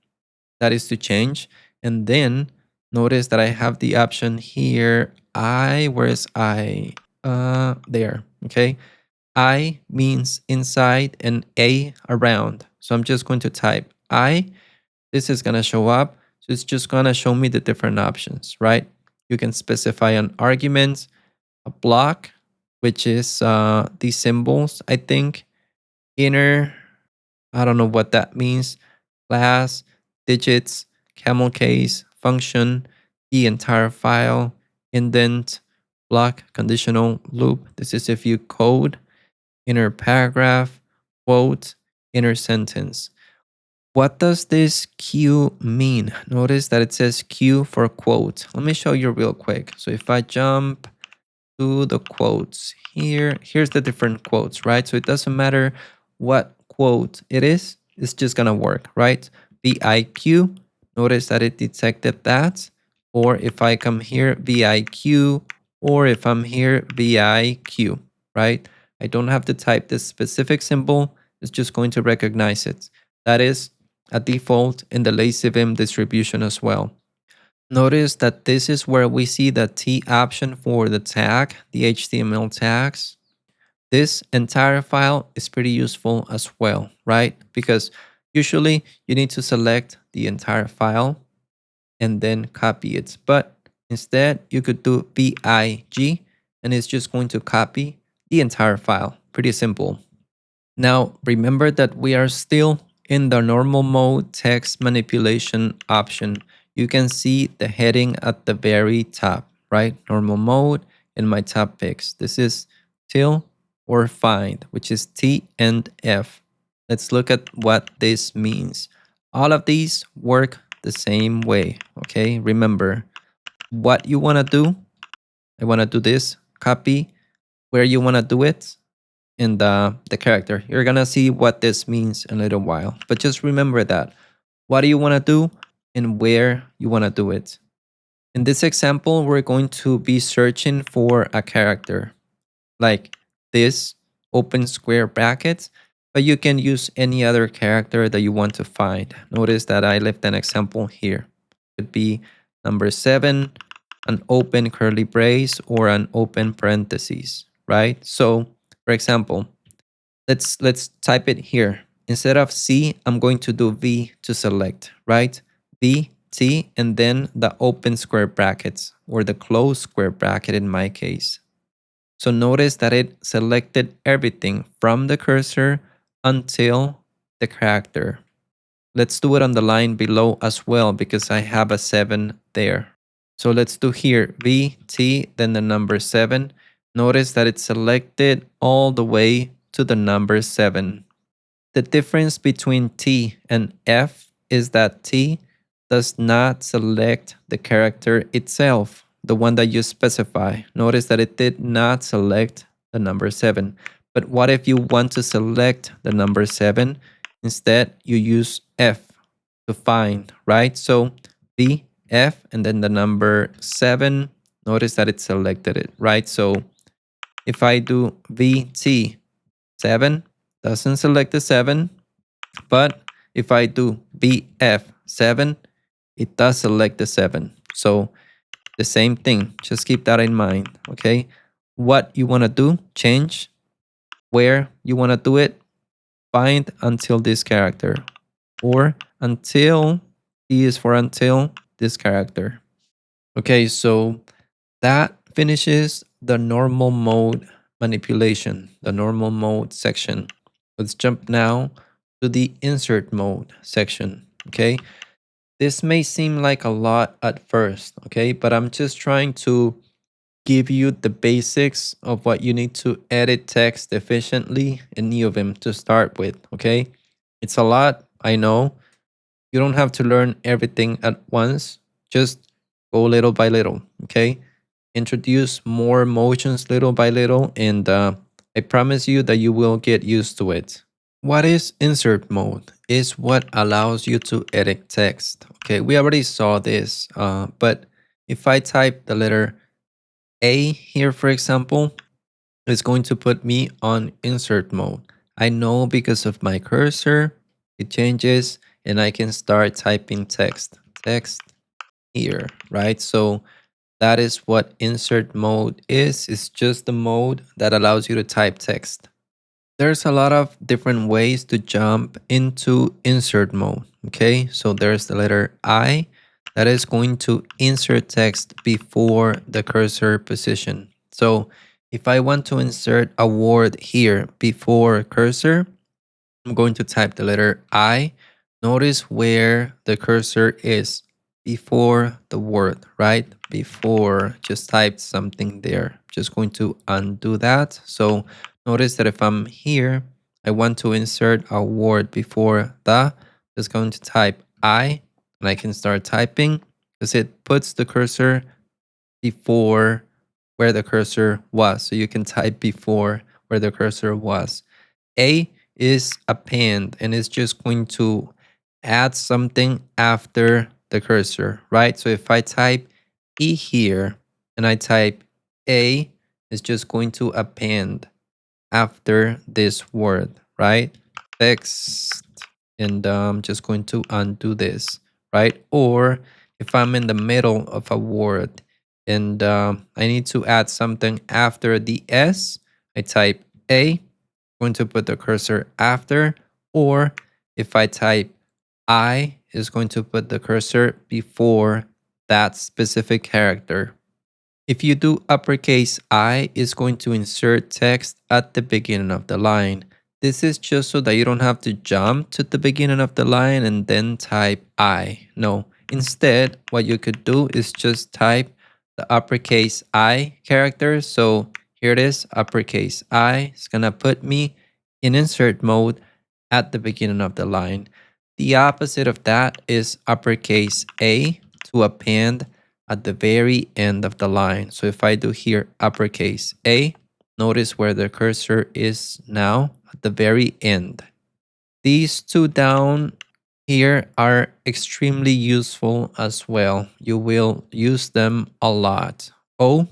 that is to change. And then notice that I have the option here, I, where is I? There, okay. I means inside and A around. So I'm just going to type I. This is gonna show up. So it's just gonna show me the different options, right? You can specify an argument, a block, which is these symbols, I think. Inner, I don't know what that means. Class, digits, camel case, function, the entire file, indent, block, conditional, loop. This is if you code, inner paragraph, quote, inner sentence. What does this Q mean? Notice that it says Q for quote. Let me show you real quick. So if I jump to the quotes here, here's the different quotes, right? So it doesn't matter what quote it is, it's just gonna work, right? VIQ, notice that it detected that. Or if I come here, VIQ, or if I'm here, VIQ, right? I don't have to type this specific symbol, it's just going to recognize it. That is a default in the LazyVim distribution as well. Notice that this is where we see the T option for the tag, the HTML tags. This entire file is pretty useful as well, right? Because usually you need to select the entire file and then copy it. But instead, you could do VIG and it's just going to copy the entire file. Pretty simple. Now, remember that we are still in the normal mode text manipulation option. You can see the heading at the very top, right? Normal mode in my top picks. This is till or find, which is T and F. Let's look at what this means. All of these work the same way, okay? Remember, what you want to do, I want to do this, copy where you want to do it, in the character. You're gonna see what this means in a little while. But just remember that. What do you want to do and where you want to do it. In this example, we're going to be searching for a character like this, open square brackets, but you can use any other character that you want to find. Notice that I left an example here. It could be number 7, an open curly brace, or an open parentheses, right? So for example, let's type it here. Instead of C, I'm going to do V to select, right? V, T, and then the open square brackets or the closed square bracket in my case. So notice that it selected everything from the cursor until the character. Let's do it on the line below as well because I have a 7 there. So let's do here V, T, then the number 7. Notice that it's selected all the way to the number 7. The difference between T and F is that T does not select the character itself, the one that you specify. Notice that it did not select the number 7. But what if you want to select the number 7? Instead, you use F to find, right? So V, F, and then the number 7. Notice that it selected it, right? So if I do VT 7, doesn't select the 7. But if I do BF7, it does select the 7. So the same thing, just keep that in mind, okay? What you want to do, change. Where you want to do it, find until this character. Or until, T is for until this character. Okay, so that finishes the normal mode manipulation, the normal mode section. Let's jump now to the insert mode section, okay? This may seem like a lot at first, okay? But I'm just trying to give you the basics of what you need to edit text efficiently in Neovim to start with, okay? It's a lot, I know. You don't have to learn everything at once. Just go little by little, okay? Introduce more motions little by little, and I promise you that you will get used to it. What is insert mode? Is what allows you to edit text. Okay, we already saw this, but if I type the letter A here, for example, it's going to put me on insert mode. I know because of my cursor, it changes and I can start typing text here, right? So that is what insert mode is. It's just the mode that allows you to type text. There's a lot of different ways to jump into insert mode, okay? So there's the letter I that is going to insert text before the cursor position. So if I want to insert a word here before cursor, I'm going to type the letter I. Notice where the cursor is before the word, right? Before, just type something there. Just going to undo that. So notice that if I'm here, I want to insert a word before the, just going to type I, and I can start typing because it puts the cursor before where the cursor was. So you can type before where the cursor was. A is append, and it's just going to add something after the cursor, right? So if I type E here and I type A, it's just going to append after this word, right? Text, and I'm just going to undo this, right? Or if I'm in the middle of a word and I need to add something after the S, I type A, going to put the cursor after, or if I type I, is going to put the cursor before that specific character. If you do uppercase I, is going to insert text at the beginning of the line. This is just so that you don't have to jump to the beginning of the line and then type I. No, instead, what you could do is just type the uppercase I character. So here it is, uppercase I. It's gonna put me in insert mode at the beginning of the line. The opposite of that is uppercase A to append at the very end of the line. So if I do here uppercase A, notice where the cursor is now at the very end. These two down here are extremely useful as well. You will use them a lot. O,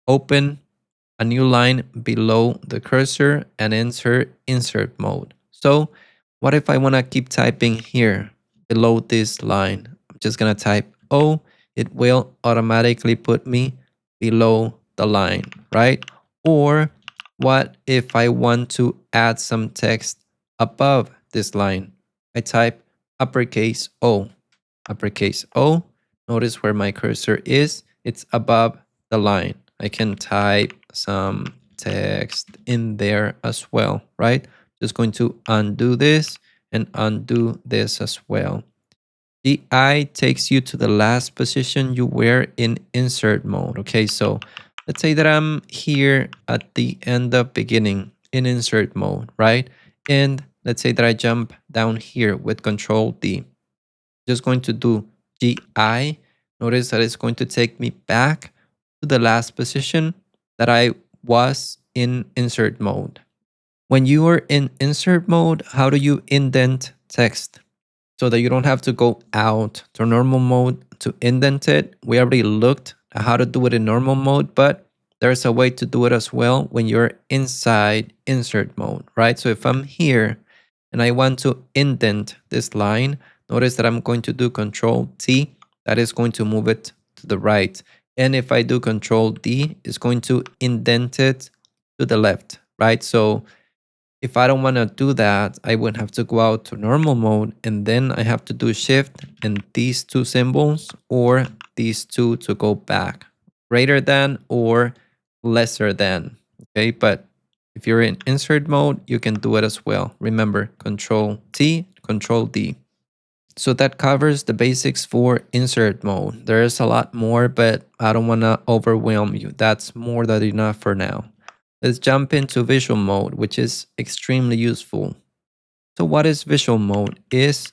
open a new line below the cursor and enter insert mode. So what if I want to keep typing here below this line? I'm just going to type O. It will automatically put me below the line, right? Or what if I want to add some text above this line? I type uppercase O. Uppercase O. Notice where my cursor is. It's above the line. I can type some text in there as well, right? Just going to undo this and undo this as well. The I takes you to the last position you were in insert mode. Okay, so let's say that I'm here at the end of beginning in insert mode, right? And let's say that I jump down here with Ctrl+D. Just going to do GI. Notice that it's going to take me back to the last position that I was in insert mode. When you are in insert mode, how do you indent text? So that you don't have to go out to normal mode to indent it. We already looked at how to do it in normal mode, but there's a way to do it as well when you're inside insert mode, right? So if I'm here and I want to indent this line, notice that I'm going to do Ctrl+T. That is going to move it to the right. And if I do Ctrl+D, it's going to indent it to the left, right? So if I don't want to do that, I would have to go out to normal mode, and then I have to do shift and these two symbols or these two to go back, greater than or lesser than. Okay, but if you're in insert mode, you can do it as well. Remember, Ctrl+T, Ctrl+D. So that covers the basics for insert mode. There's a lot more, but I don't want to overwhelm you. That's more than enough for now. Let's jump into visual mode, which is extremely useful. So what is visual mode? Is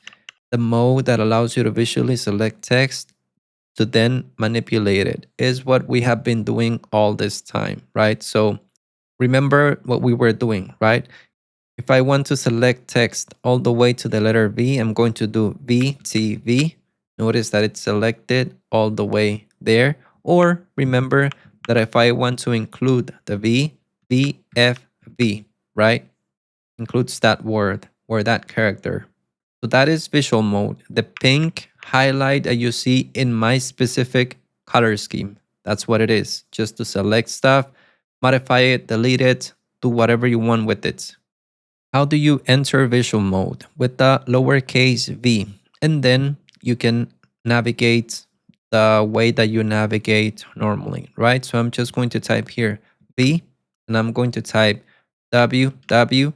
the mode that allows you to visually select text to then manipulate it. Is what we have been doing all this time, right? So remember what we were doing, right? If I want to select text all the way to the letter V, I'm going to do VTV. Notice that it's selected all the way there. Or remember that if I want to include the V, VFV, right? Includes that word or that character. So that is visual mode. The pink highlight that you see in my specific color scheme. That's what it is. Just to select stuff, modify it, delete it, do whatever you want with it. How do you enter visual mode? With the lowercase v. And then you can navigate the way that you navigate normally, right? So I'm just going to type here v, and I'm going to type w, w,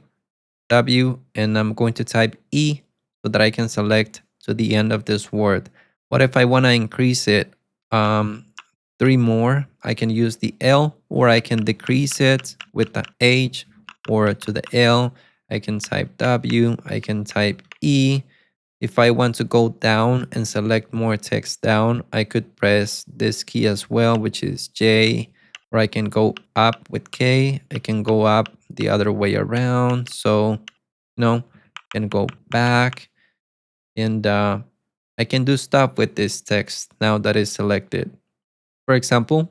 w, and I'm going to type e so that I can select to the end of this word. What if I want to increase it 3 more? I can use the L, or I can decrease it with the H or to the L. I can type W, I can type E. If I want to go down and select more text down, I could press this key as well, which is J, or I can go up with K. I can go up the other way around. So, I can go back, and I can do stuff with this text now that is selected. For example,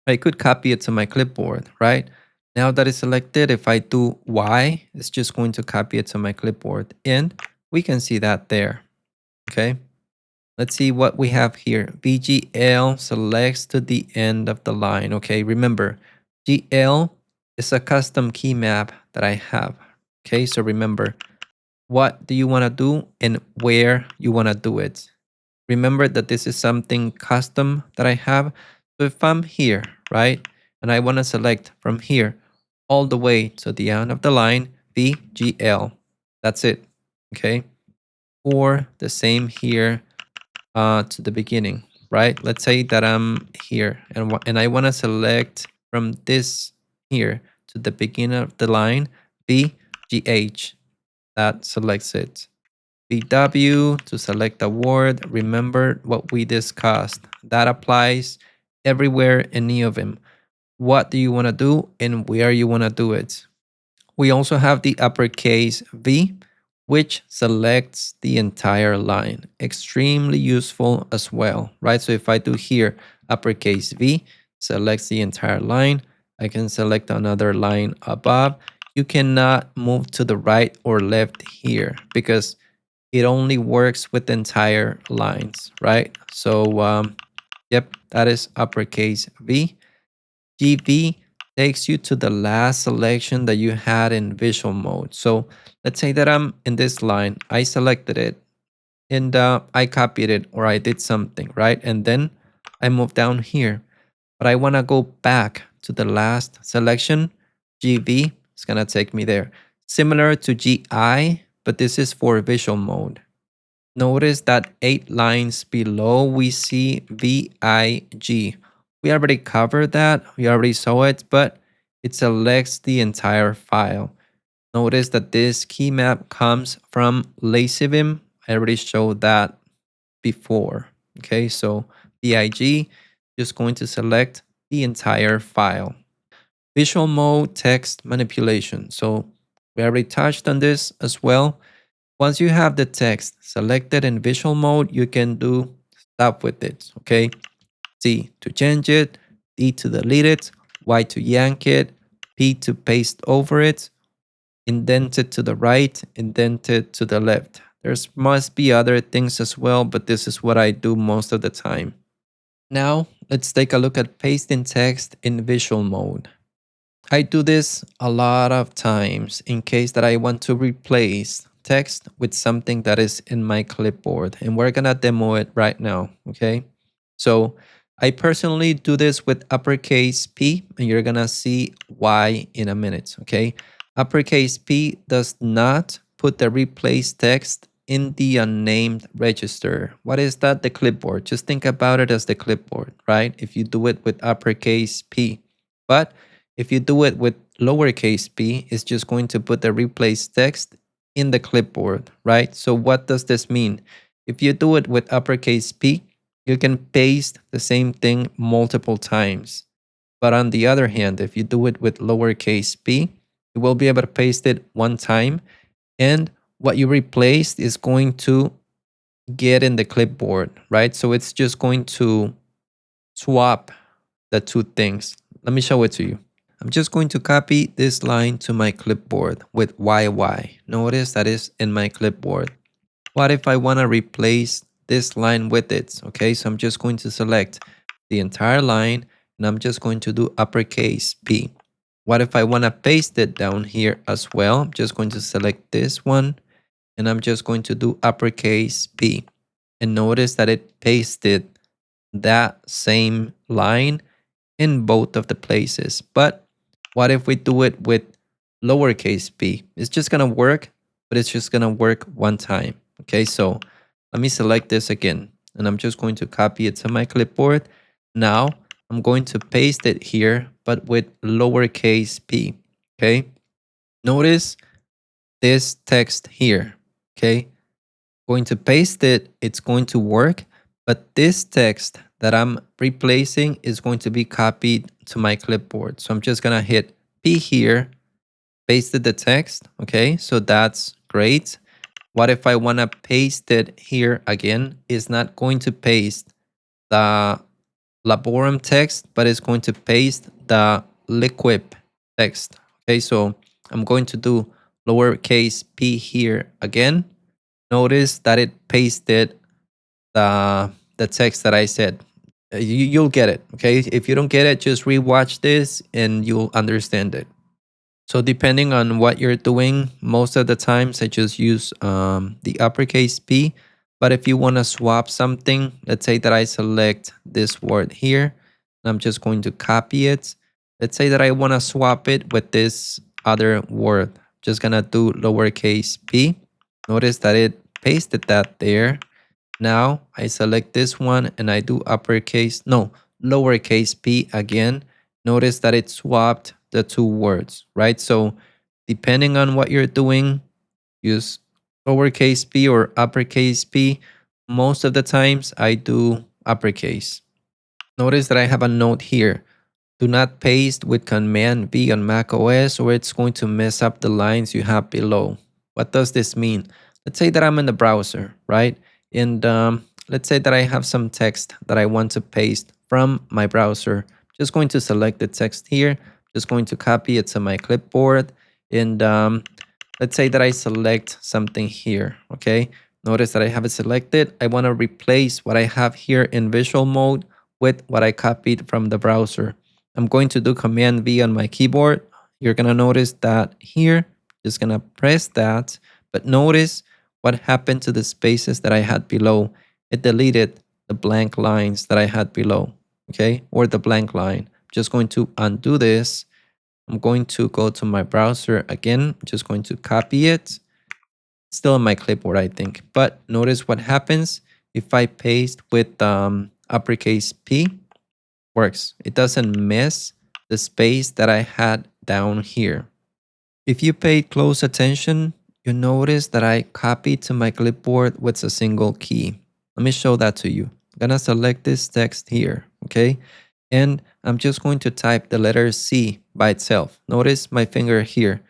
I could copy it to my clipboard, right? Now that it's selected, if I do Y, it's just going to copy it to my clipboard. And we can see that there, okay? Let's see what we have here. VGL selects to the end of the line, okay? Remember, GL is a custom key map that I have, okay? So remember, what do you want to do and where you want to do it. Remember that this is something custom that I have. So if I'm here, right, and I want to select from here all the way to the end of the line, VGL, that's it, okay? Or the same here to the beginning, right? Let's say that I'm here and I want to select from this here to the beginning of the line, VGH, that selects it. VW to select a word. Remember what we discussed. That applies everywhere in Neovim. What do you want to do and where you want to do it? We also have the uppercase V, which selects the entire line. Extremely useful as well, right? So if I do here, uppercase V selects the entire line. I can select another line above. You cannot move to the right or left here because it only works with entire lines, right? So, yep, that is uppercase V. GV takes you to the last selection that you had in visual mode. So let's say that I'm in this line, I selected it, and I copied it, or I did something, right? And then I move down here, but I want to go back to the last selection. GV is going to take me there. Similar to GI, but this is for visual mode. Notice that 8 lines below we see VIG. We already covered that. We already saw it, but it selects the entire file. Notice that this key map comes from LazyVim. I already showed that before. Okay, so big, just going to select the entire file. Visual mode text manipulation. So we already touched on this as well. Once you have the text selected in visual mode, you can do stuff with it. Okay, C to change it, D to delete it, Y to yank it, P to paste over it, indent it to the right, indent it to the left. There's must be other things as well, but this is what I do most of the time. Now, let's take a look at pasting text in visual mode. I do this a lot of times in case that I want to replace text with something that is in my clipboard, and we're gonna demo it right now, okay? So I personally do this with uppercase P, and you're gonna see why in a minute, okay? Uppercase P does not put the replace text in the unnamed register. What is that? The clipboard. Just think about it as the clipboard, right? If you do it with uppercase P. But if you do it with lowercase p, it's just going to put the replace text in the clipboard, right? So what does this mean? If you do it with uppercase P, you can paste the same thing multiple times. But on the other hand, if you do it with lowercase p, you will be able to paste it one time, and what you replaced is going to get in the clipboard, right? So it's just going to swap the two things. Let me show it to you. I'm just going to copy this line to my clipboard with YY. Notice that is in my clipboard. What if I want to replace this line with it? Okay, so I'm just going to select the entire line, and I'm just going to do uppercase P. What if I want to paste it down here as well? I'm just going to select this one, and I'm just going to do uppercase P. And notice that it pasted that same line in both of the places. But what if we do it with lowercase p? It's just gonna work, but it's just gonna work one time. Okay, so let me select this again, and I'm just going to copy it to my clipboard. Now I'm going to paste it here, but with lowercase p. Okay, notice this text here. Okay, going to paste it, it's going to work, but this text that I'm replacing is going to be copied to my clipboard. So I'm just gonna hit P here, pasted the text. Okay, so that's great. What if I wanna paste it here again? It's not going to paste the laborum text, but it's going to paste the liquid text. Okay, so I'm going to do lowercase p here again. Notice that it pasted the text that I said. You'll get it, okay? If you don't get it, just rewatch this and you'll understand it. So depending on what you're doing, most of the times I just use the uppercase P. But if you want to swap something, let's say that I select this word here, and I'm just going to copy it. Let's say that I want to swap it with this other word. Just gonna do lowercase p. Notice that it pasted that there. Now I select this one and I do lowercase p again. Notice that it swapped the two words, right? So depending on what you're doing, use lowercase p or uppercase p. Most of the times I do uppercase. Notice that I have a note here. Do not paste with Command V on macOS or it's going to mess up the lines you have below. What does this mean? Let's say that I'm in the browser, right? And let's say that I have some text that I want to paste from my browser. Just going to select the text here. Just going to copy it to my clipboard. And let's say that I select something here, okay? Notice that I have it selected. I want to replace what I have here in visual mode with what I copied from the browser. I'm going to do Command V on my keyboard. You're going to notice that here, just going to press that. But notice what happened to the spaces that I had below. It deleted the blank lines that I had below, okay? Or the blank line. Just going to undo this. I'm going to go to my browser again. Just going to copy it. Still on my clipboard, I think. But notice what happens if I paste with uppercase P. Works. It doesn't miss the space that I had down here. If you paid close attention, you notice that I copied to my clipboard with a single key. Let me show that to you. I'm gonna select this text here, okay? And I'm just going to type the letter C by itself. Notice my finger here.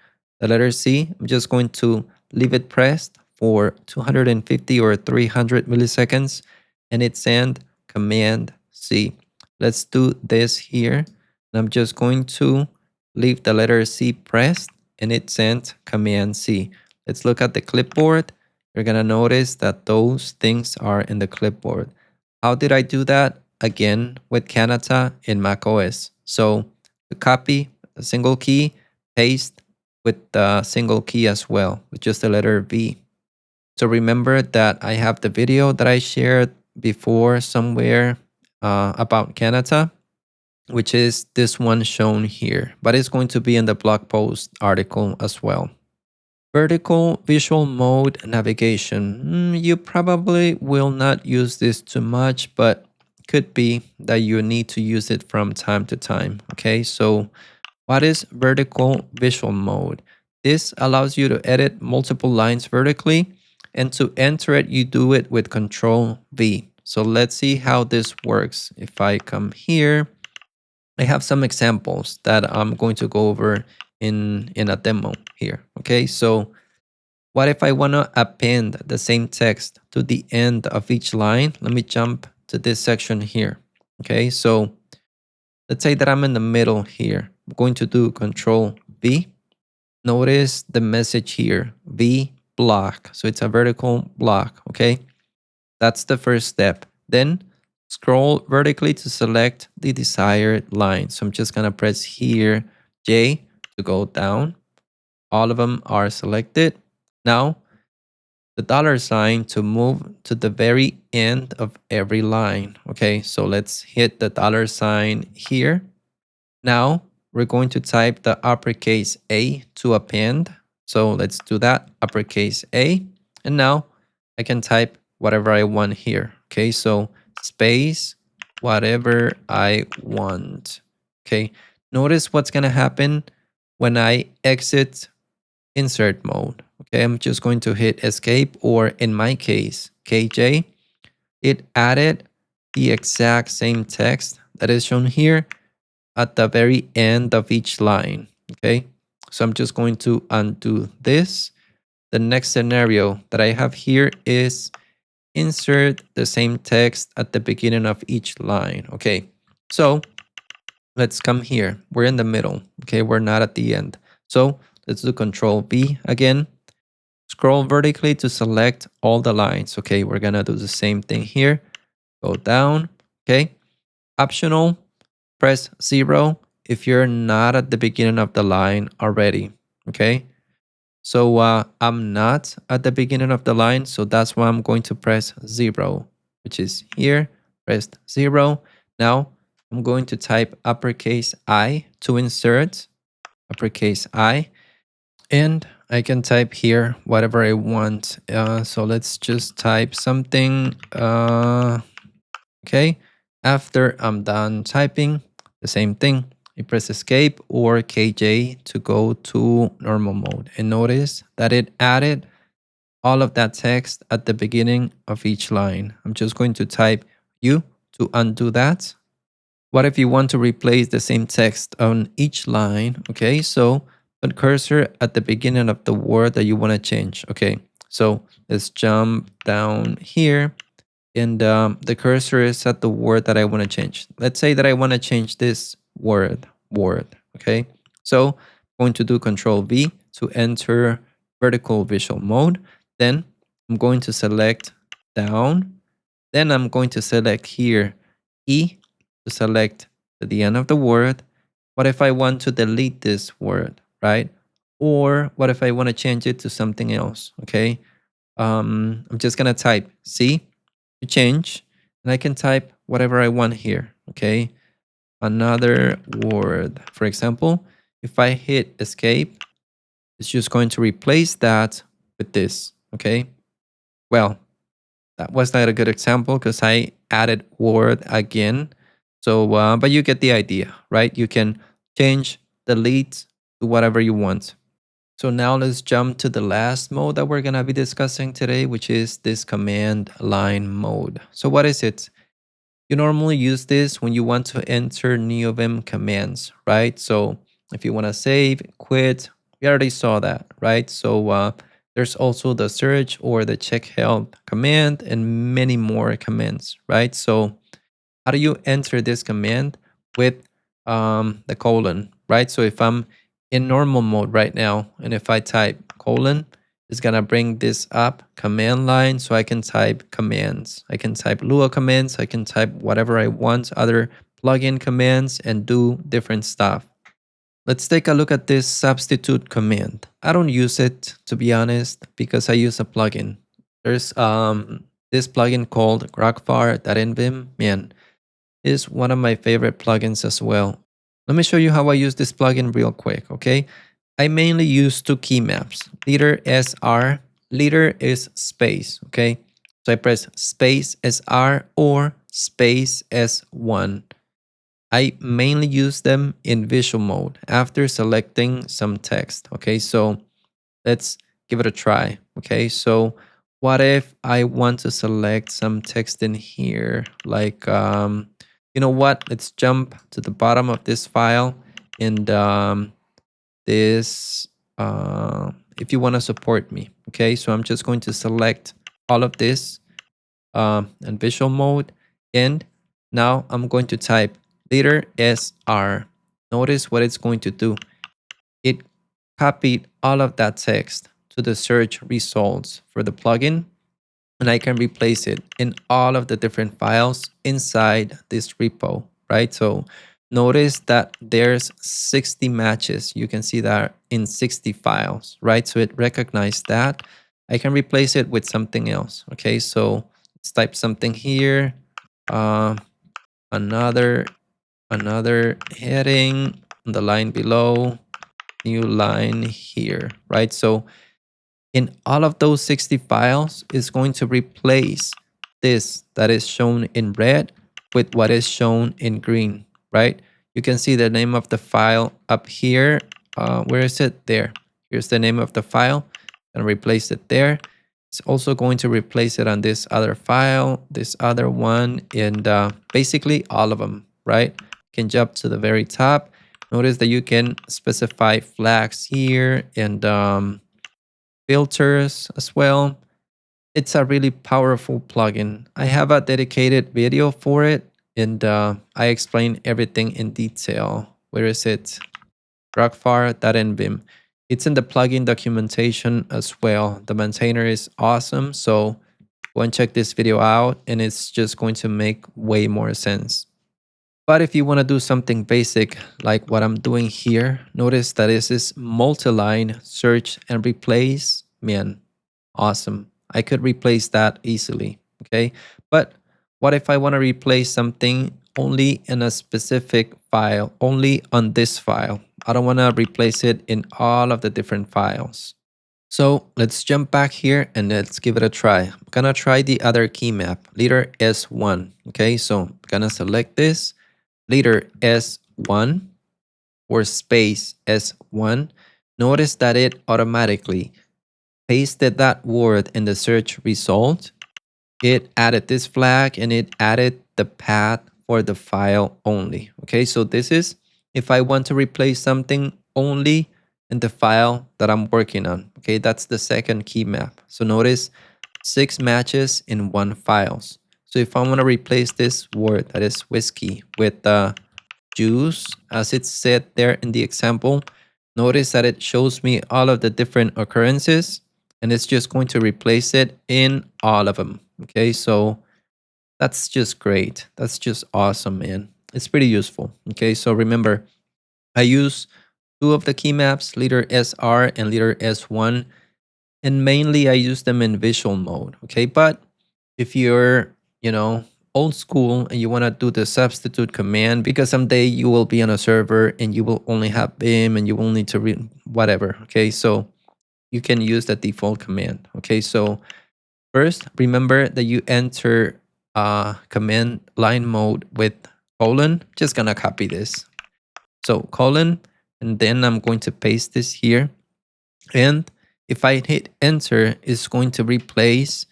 The letter C, I'm just going to leave it pressed for 250 or 300 milliseconds, and it's send Command C. Let's do this here. And I'm just going to leave the letter C pressed, and it sent Command C. Let's look at the clipboard. You're gonna notice that those things are in the clipboard. How did I do that? Again, with Kanata in macOS. So to copy a single key, paste with the single key as well, with just the letter V. So remember that I have the video that I shared before somewhere about Kanata, which is this one shown here, but it's going to be in the blog post article as well. Vertical visual mode navigation. You probably will not use this too much, but could be that you need to use it from time to time. Okay, so what is vertical visual mode? This allows you to edit multiple lines vertically, and to enter it, you do it with Ctrl+V. So let's see how this works. If I come here, I have some examples that I'm going to go over in a demo here. Okay, so what if I want to append the same text to the end of each line? Let me jump to this section here. Okay, so let's say that I'm in the middle here. I'm going to do Ctrl+V. Notice the message here, V block. So it's a vertical block, okay? That's the first step. Then scroll vertically to select the desired line. So I'm just gonna press here, J to go down. All of them are selected. Now, the $sign to move to the very end of every line. Okay, so let's hit the $sign here. Now, we're going to type the uppercase A to append. So let's do that, uppercase A. And now I can type whatever I want here. Okay, so space, whatever I want. Okay, notice what's gonna happen when I exit insert mode. Okay, I'm just going to hit escape, or in my case, KJ. It added the exact same text that is shown here at the very end of each line. Okay, so I'm just going to undo this. The next scenario that I have here is insert the same text at the beginning of each line. Okay, so let's come here. We're in the middle. Okay, we're not at the end. So let's do Ctrl+V again. Scroll vertically to select all the lines. Okay, we're gonna do the same thing here. Go down. Okay, optional, press 0 if you're not at the beginning of the line already. Okay, so I'm not at the beginning of the line, so that's why I'm going to press 0, which is here. Press 0. Now I'm going to type uppercase I to insert, uppercase I, and I can type here whatever I want. So let's just type something. Okay, after I'm done typing, the same thing. You press escape or KJ to go to normal mode. And notice that it added all of that text at the beginning of each line. I'm just going to type U to undo that. What if you want to replace the same text on each line? Okay, so put cursor at the beginning of the word that you want to change. Okay, so let's jump down here, and the cursor is at the word that I want to change. Let's say that I want to change this word. Okay, so I'm going to do Ctrl+V to enter vertical visual mode. Then I'm going to select down. Then I'm going to select here E to select the end of the word. What if I want to delete this word, right? Or what if I want to change it to something else? Okay, I'm just gonna type C to change, and I can type whatever I want here. Okay, another word. For example, if I hit escape, it's just going to replace that with this. Okay, well, that was not a good example because I added word again. So, but you get the idea, right? You can change, delete, do whatever you want. So now let's jump to the last mode that we're going to be discussing today, which is this command line mode. So what is it? You normally use this when you want to enter Neovim commands, right? So if you want to save, quit, we already saw that, right? So there's also the search or the check help command and many more commands, right? So how do you enter this command? With the colon, right? So if I'm in normal mode right now, and if I type colon, it's gonna bring this up command line, so I can type commands. I can type Lua commands, I can type whatever I want, other plugin commands, and do different stuff. Let's take a look at this substitute command. I don't use it, to be honest, because I use a plugin. There's this plugin called grug-far.nvim. Man, is one of my favorite plugins as well. Let me show you how I use this plugin real quick, okay? I mainly use two keymaps, leader SR, leader is space, okay? So I press space SR or space S1. I mainly use them in visual mode after selecting some text, okay? So let's give it a try, okay? So what if I want to select some text in here, like, you know what? Let's jump to the bottom of this file and this, if you want to support me, okay? So I'm just going to select all of this in visual mode, and now I'm going to type leader SR. Notice what it's going to do. It copied all of that text to the search results for the plugin, and I can replace it in all of the different files inside this repo, right? So notice that there's 60 matches. You can see that in 60 files, right? So it recognized that. I can replace it with something else, okay? So let's type something here, another heading on the line below, new line here, right? So in all of those 60 files is going to replace this that is shown in red with what is shown in green, right? You can see the name of the file up here. Where is it? There. Here's the name of the file, and replace it there. It's also going to replace it on this other file, this other one, and basically all of them, right? You can jump to the very top. Notice that you can specify flags here and filters as well. It's a really powerful plugin. I have a dedicated video for it, and I explain everything in detail. Where is it? grug-far.nvim. It's in the plugin documentation as well. The maintainer is awesome, so go and check this video out, and it's just going to make way more sense. But if you want to do something basic like what I'm doing here, notice that this is multi-line search and replace. Man, awesome. I could replace that easily, okay? But what if I want to replace something only in a specific file, only on this file? I don't want to replace it in all of the different files. So let's jump back here and let's give it a try. I'm gonna try the other key map, leader S1, okay? So I'm gonna select this, leader S1 or space S1. Notice that it automatically pasted that word in the search result. It added this flag and it added the path for the file only. Okay, so this is if I want to replace something only in the file that I'm working on. Okay, that's the second key map. So notice 6 matches in 1 files. So if I want to replace this word, that is whiskey, with juice, as it's said there in the example, notice that it shows me all of the different occurrences, and it's just going to replace it in all of them. Okay, so that's just great. That's just awesome, man. It's pretty useful. Okay, so remember, I use 2 of the key maps, leader SR and leader S1, and mainly I use them in visual mode. Okay, but if you're, old school and you want to do the substitute command, because someday you will be on a server and you will only have Vim and you will need to read whatever. Okay, so you can use the default command. Okay, so first, remember that you enter command line mode with colon. Just gonna copy this. So colon, and then I'm going to paste this here. And if I hit enter, it's going to replace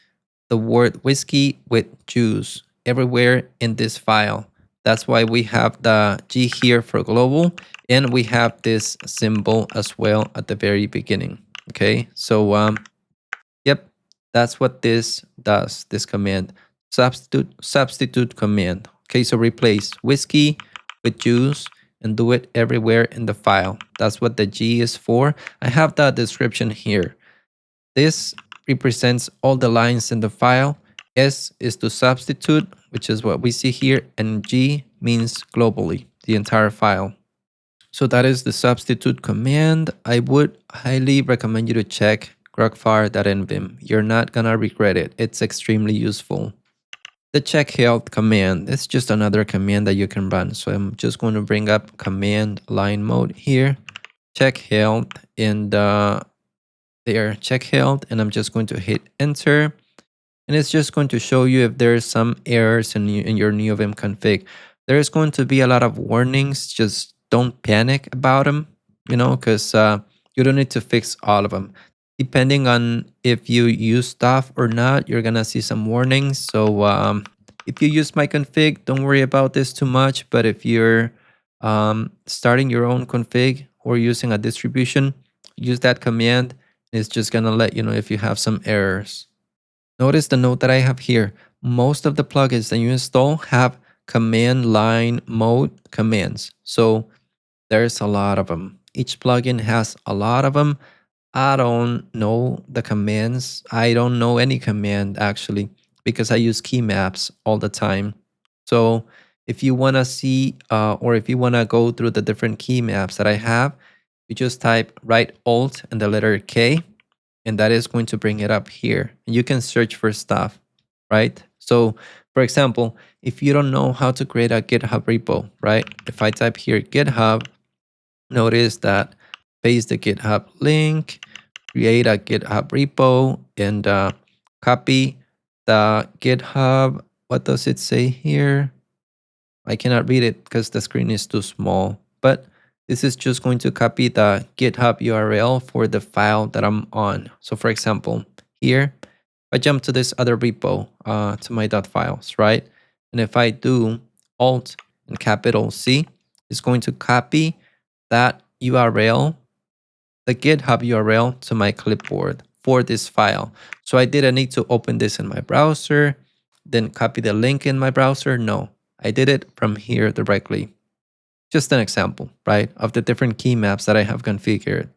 the word whiskey with juice everywhere in this file. That's why we have the G here for global, and we have this symbol as well at the very beginning. Okay, so yep, that's what this does, this command. Substitute command. Okay, so replace whiskey with juice and do it everywhere in the file. That's what the G is for. I have the description here. This represents all the lines in the file. S is to substitute, which is what we see here, and G means globally, the entire file. So that is the substitute command. I would highly recommend you to check grug-far.nvim. You're not gonna regret it. It's extremely useful. The check health command is just another command that you can run. So I'm just going to bring up command line mode here, check health, and there, check health, and I'm just going to hit enter. And it's just going to show you if there's some errors in your Neovim config. There's going to be a lot of warnings. Just don't panic about them, you know, because you don't need to fix all of them. Depending on if you use stuff or not, you're going to see some warnings. So if you use my config, don't worry about this too much. But if you're starting your own config or using a distribution, use that command. It's just going to let you know if you have some errors. Notice the note that I have here. Most of the plugins that you install have command line mode commands. So there's a lot of them. Each plugin has a lot of them. I don't know the commands. I don't know any command actually because I use keymaps all the time. So if you want to see or if you want to go through the different keymaps that I have, you just type right Alt and the letter K, and that is going to bring it up here. And you can search for stuff, right? So for example, if you don't know how to create a GitHub repo, right? If I type here GitHub, notice that paste the GitHub link, create a GitHub repo, and copy the GitHub. What does it say here? I cannot read it because the screen is too small, but this is just going to copy the GitHub URL for the file that I'm on. So for example, here, I jump to this other repo, to my .files, right? And if I do Alt and capital C, it's going to copy that URL, the GitHub URL, to my clipboard for this file. So I didn't need to open this in my browser, then copy the link in my browser. No, I did it from here directly. Just an example, right, of the different key maps that I have configured.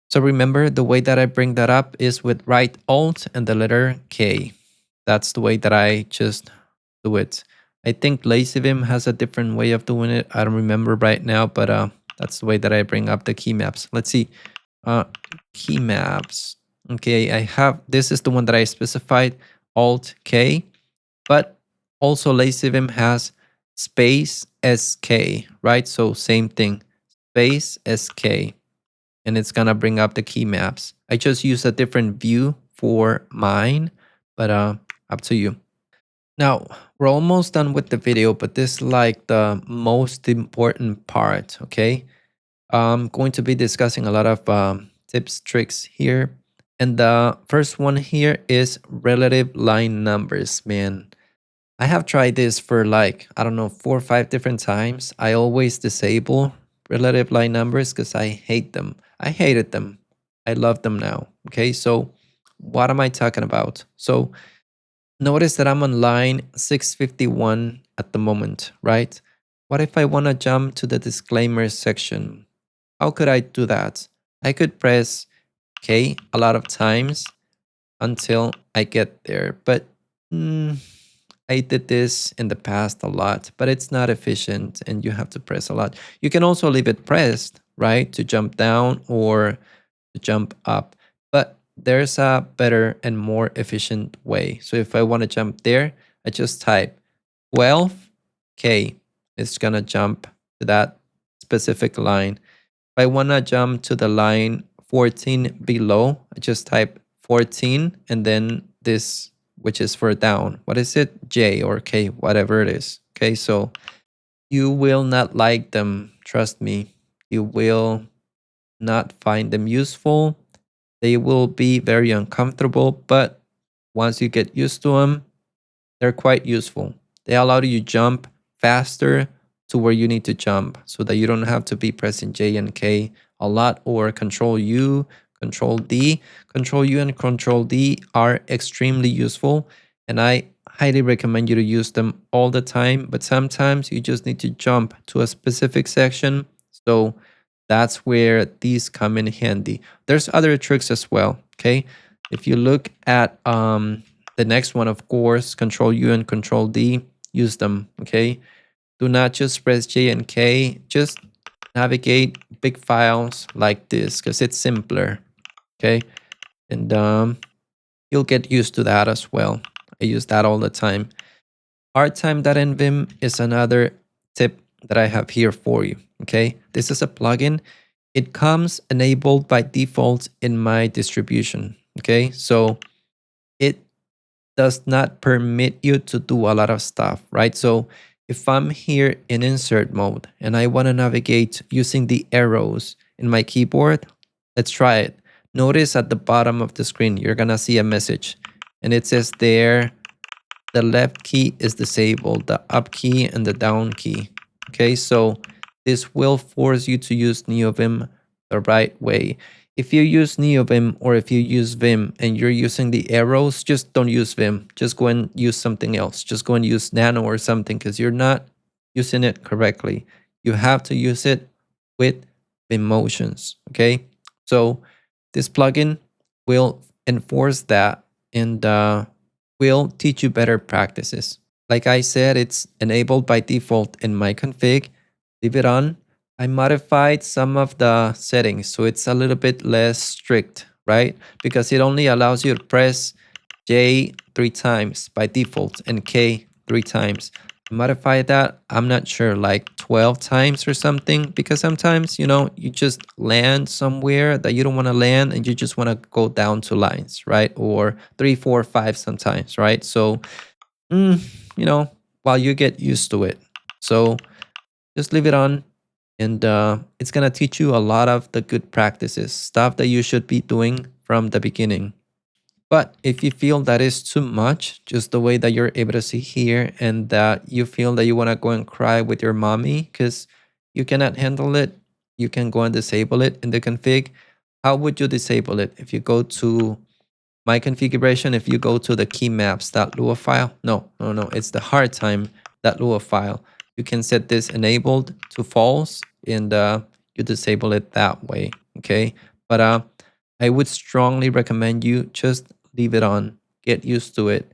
So remember, the way that I bring that up is with right Alt and the letter K. That's the way that I just do it. I think LazyVim has a different way of doing it. I don't remember right now, but that's the way that I bring up the key maps. Let's see. Key maps. Okay, I have, this is the one that I specified, Alt K, but also LazyVim has space SK, right? So same thing, space SK, and it's gonna bring up the key maps. I just use a different view for mine, but up to you. Now, we're almost done with the video, but this is like the most important part, okay? I'm going to be discussing a lot of tips, tricks here. And the first one here is relative line numbers, man. I have tried this for like, I don't know, 4 or 5 different times. I always disable relative line numbers because I hate them. I hated them. I love them now. Okay, so what am I talking about? So notice that I'm on line 651 at the moment, right? What if I want to jump to the disclaimer section? How could I do that? I could press K a lot of times until I get there, but I did this in the past a lot, but it's not efficient and you have to press a lot. You can also leave it pressed, right, to jump down or to jump up, but there's a better and more efficient way. So if I want to jump there, I just type 12K. It's gonna jump to that specific line. If I want to jump to the line 14 below, I just type 14 and then this, which is for down. What is it? J or K, whatever it is. Okay, so you will not like them. Trust me. you will not find them useful. They will be very uncomfortable, but once you get used to them, they're quite useful. They allow you to jump faster to where you need to jump so that you don't have to be pressing J and K a lot, or Ctrl+u, Ctrl+d. Ctrl+u and Ctrl+d are extremely useful, and I highly recommend you to use them all the time, but sometimes you just need to jump to a specific section. So that's where these come in handy. There's other tricks as well, okay? If you look at the next one, of course, Ctrl+u and Ctrl+d, use them, okay? Do not just press J and K, just navigate big files like this because it's simpler, okay? And you'll get used to that as well. I use that all the time. Hardtime.nvim is another tip that I have here for you, okay? This is a plugin. It comes enabled by default in my distribution, okay? So it does not permit you to do a lot of stuff, right? So if I'm here in insert mode and I want to navigate using the arrows in my keyboard, let's try it. Notice at the bottom of the screen, you're going to see a message and it says there, the left key is disabled, the up key and the down key. Okay, so this will force you to use Neovim the right way. If you use Neovim or if you use Vim and you're using the arrows, just don't use Vim. Just go and use something else. Just go and use Nano or something because you're not using it correctly. You have to use it with Vim motions. Okay, so this plugin will enforce that and will teach you better practices. Like I said, it's enabled by default in my config. Leave it on. I modified some of the settings so it's a little bit less strict, right? Because it only allows you to press J 3 times by default and K 3 times. Modify that, I'm not sure, like 12 times or something, because sometimes, you know, you just land somewhere that you don't want to land and you just want to go down 2 lines, right? Or 3, 4, 5 sometimes, right? So, you know, while you get used to it. So just leave it on, and it's going to teach you a lot of the good practices, stuff that you should be doing from the beginning. But if you feel that is too much, just the way that you're able to see here, and that you feel that you want to go and cry with your mommy because you cannot handle it, you can go and disable it in the config. How would you disable it? If you go to my configuration, if you go to the keymaps.lua file, no, it's the hardtime.lua file. You can set this enabled to false, and you disable it that way, okay? But I would strongly recommend you just leave it on, get used to it.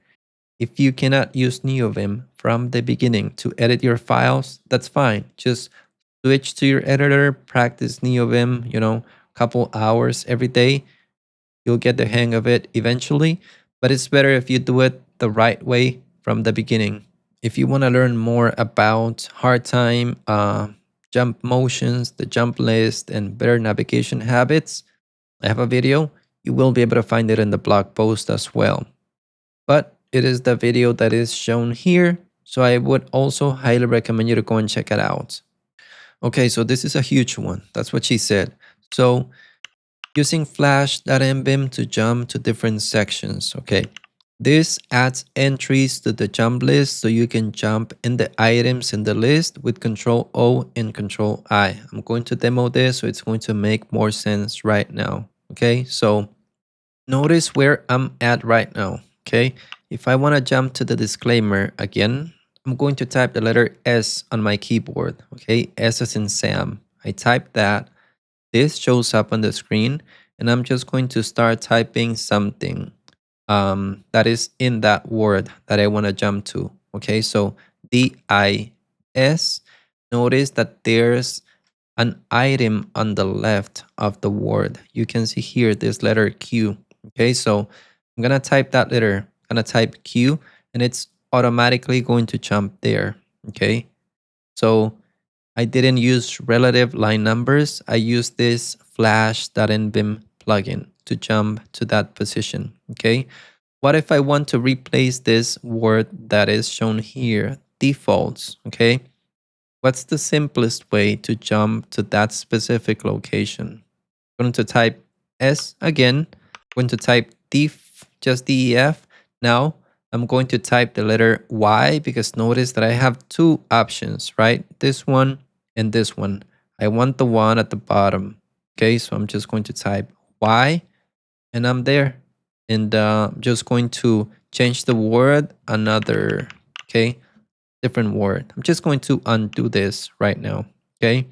If you cannot use Neovim from the beginning to edit your files, that's fine. Just switch to your editor, practice Neovim, you know, couple hours every day. You'll get the hang of it eventually, but it's better if you do it the right way from the beginning. If you want to learn more about hard time, jump motions, the jump list, and better navigation habits, I have a video. You will be able to find it in the blog post as well. But it is the video that is shown here, so I would also highly recommend you to go and check it out. Okay, so this is a huge one. That's what she said. So using flash.nvim to jump to different sections. Okay, this adds entries to the jump list so you can jump in the items in the list with Ctrl+o and Ctrl+i. I'm going to demo this so it's going to make more sense right now. Okay, so notice where I'm at right now. Okay, if I want to jump to the disclaimer again, I'm going to type the letter S on my keyboard. Okay, S as in Sam. I type that. This shows up on the screen, and I'm just going to start typing something that is in that word that I want to jump to. Okay, so DIS. Notice that there's an item on the left of the word. You can see here this letter Q. Okay, so I'm gonna type that letter. I'm gonna type Q, and it's automatically going to jump there. Okay, so I didn't use relative line numbers. I used this flash.nvim plugin to jump to that position. Okay. What if I want to replace this word that is shown here, defaults? Okay. What's the simplest way to jump to that specific location? I'm going to type S again. I'm going to type def, just def. Now I'm going to type the letter Y because notice that I have two options, right? This one and this one. I want the one at the bottom. Okay, so I'm just going to type Y and I'm there. And I'm just going to change the word another, okay, different word. I'm just going to undo this right now, okay?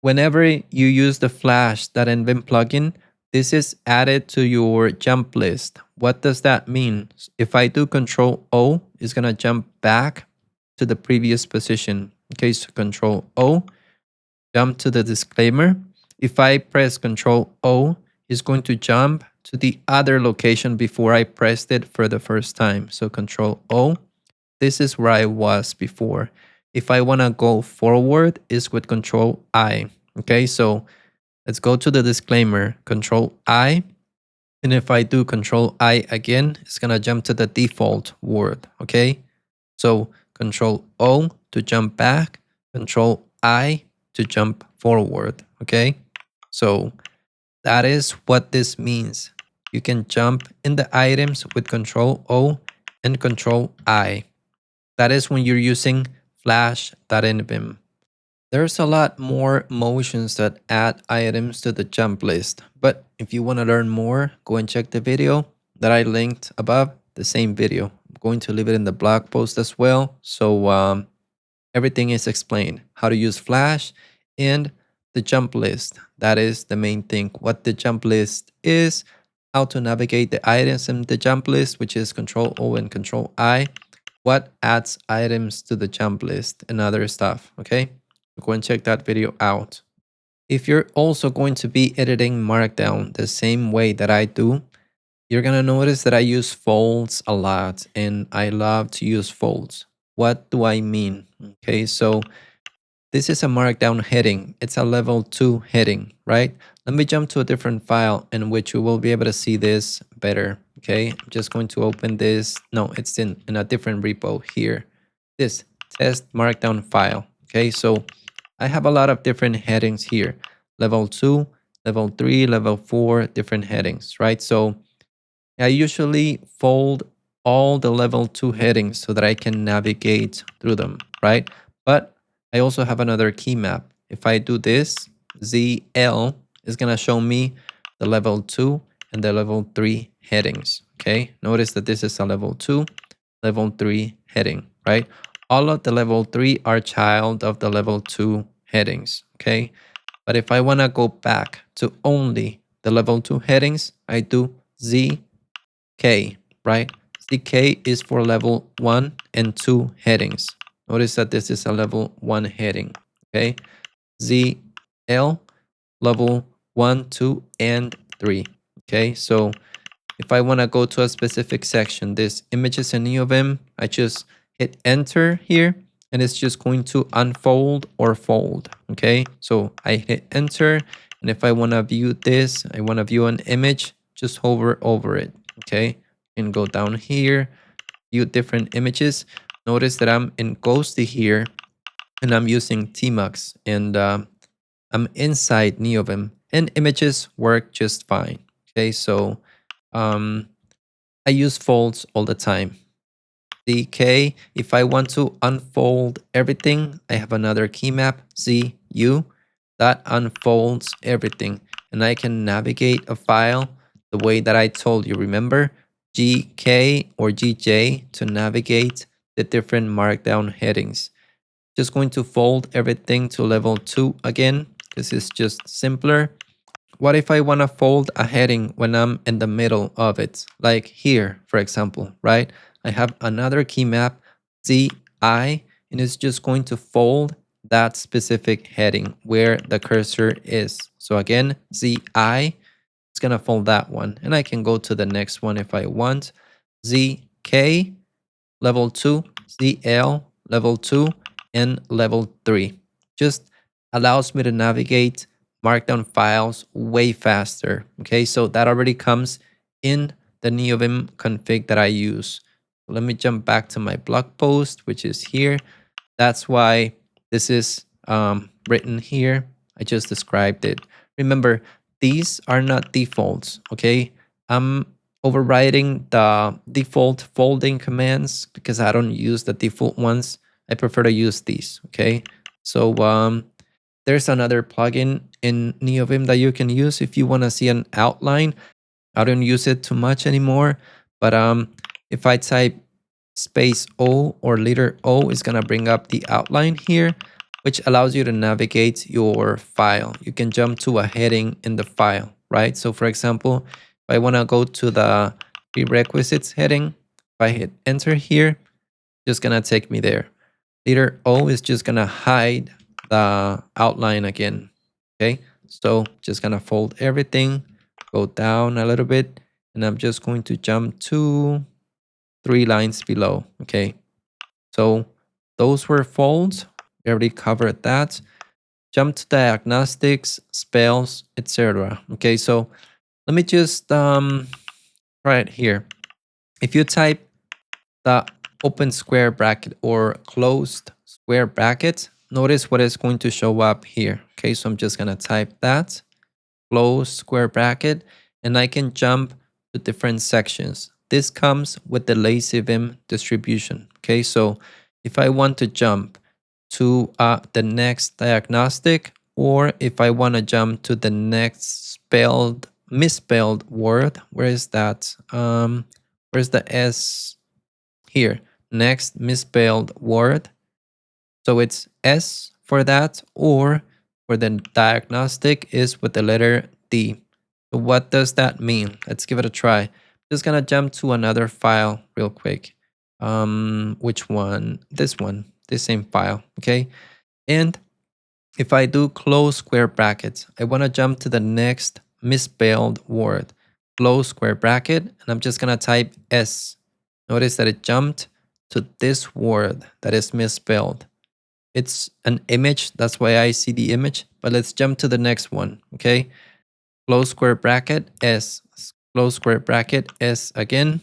Whenever you use the flash.nvim plugin, this is added to your jump list. What does that mean? If I do Ctrl+O, it's going to jump back to the previous position. Okay, so Ctrl+O, jump to the disclaimer. If I press Ctrl+O, it's going to jump to the other location before I pressed it for the first time. So Ctrl+O, this is where I was before. If I want to go forward, it's with Ctrl+I. Okay, so let's go to the disclaimer, Ctrl+I. And if I do Ctrl+I again, it's going to jump to the default word. Okay, so Ctrl+O to jump back, Ctrl+I to jump forward. Okay, so that is what this means. You can jump in the items with Ctrl+O and Ctrl+I. That is when you're using flash.nvim. There's a lot more motions that add items to the jump list, but if you want to learn more, go and check the video that I linked above, the same video. I'm going to leave it in the blog post as well, so everything is explained, how to use Flash and the jump list. That is the main thing, what the jump list is, how to navigate the items in the jump list, which is Ctrl+O and Ctrl+I, what adds items to the jump list and other stuff, okay? Go and check that video out. If you're also going to be editing Markdown the same way that I do, you're going to notice that I use folds a lot and I love to use folds. What do I mean? Okay, so this is a Markdown heading. It's a level 2 heading, right? Let me jump to a different file in which you will be able to see this better. Okay, I'm just going to open this. No, it's in a different repo here. This test Markdown file. Okay, so I have a lot of different headings here. Level 2, level 3, level 4, different headings, right? So I usually fold all the level 2 headings so that I can navigate through them, right? But I also have another key map. If I do this, ZL is going to show me the level 2 and the level 3 headings, okay? Notice that this is a level 2, level 3 heading, right? All of the level 3 are child of the level 2 headings, okay? But if I want to go back to only the level 2 headings, I do ZK, right? ZK is for level 1 and 2 headings. Notice that this is a level 1 heading, okay? ZL, level 1, 2, and 3, okay? So if I want to go to a specific section, this images in Neovim, I just hit enter here and it's just going to unfold or fold. Okay, so I hit enter, and if I want to view this, I want to view an image, just hover over it. Okay, and go down here, view different images. Notice that I'm in Ghosty here and I'm using Tmux, and I'm inside Neovim, and images work just fine. Okay, so I use folds all the time. ZK, if I want to unfold everything, I have another key map, ZU, that unfolds everything. And I can navigate a file the way that I told you. Remember, GK or GJ to navigate the different Markdown headings. Just going to fold everything to level 2 again. This is just simpler. What if I want to fold a heading when I'm in the middle of it? Like here, for example, right? I have another key map, ZI, and it's just going to fold that specific heading where the cursor is. So again, ZI, it's going to fold that one. And I can go to the next one if I want. ZK, level 2, ZL, level 2, and level 3. Just allows me to navigate Markdown files way faster. Okay, so that already comes in the Neovim config that I use. Let me jump back to my blog post, which is here. That's why This is written here. I just described it. Remember, these are not defaults, okay? I'm overriding the default folding commands because I don't use the default ones. I prefer to use these, okay? So there's another plugin in Neovim that you can use if you want to see an outline. I don't use it too much anymore, but if I type space O or letter O, it's gonna bring up the outline here, which allows you to navigate your file. You can jump to a heading in the file, right? So for example, if I wanna go to the prerequisites heading, if I hit enter here, just gonna take me there. Letter O is just gonna hide the outline again, okay? So just gonna fold everything, go down a little bit, and I'm just going to jump to 3 lines below, okay? So those were folds. We already covered that. Jump to diagnostics, spells, etc. Okay, so let me just try it here. If you type the open square bracket or closed square bracket, notice what is going to show up here. Okay, so I'm just gonna type that, close square bracket, and I can jump to different sections. This comes with the LazyVim distribution. Okay, so if I want to jump to the next diagnostic, or if I want to jump to the next misspelled word, where is that? Where's the S? Here, next misspelled word. So it's S for that, or for the diagnostic is with the letter D. So what does that mean? Let's give it a try. Just gonna jump to another file real quick. Which one? This one, this same file, okay? And if I do close square brackets, I wanna jump to the next misspelled word. Close square bracket, and I'm just gonna type S. Notice that it jumped to this word that is misspelled. It's an image, that's why I see the image, but let's jump to the next one, okay? Close square bracket, S, close square bracket, S again.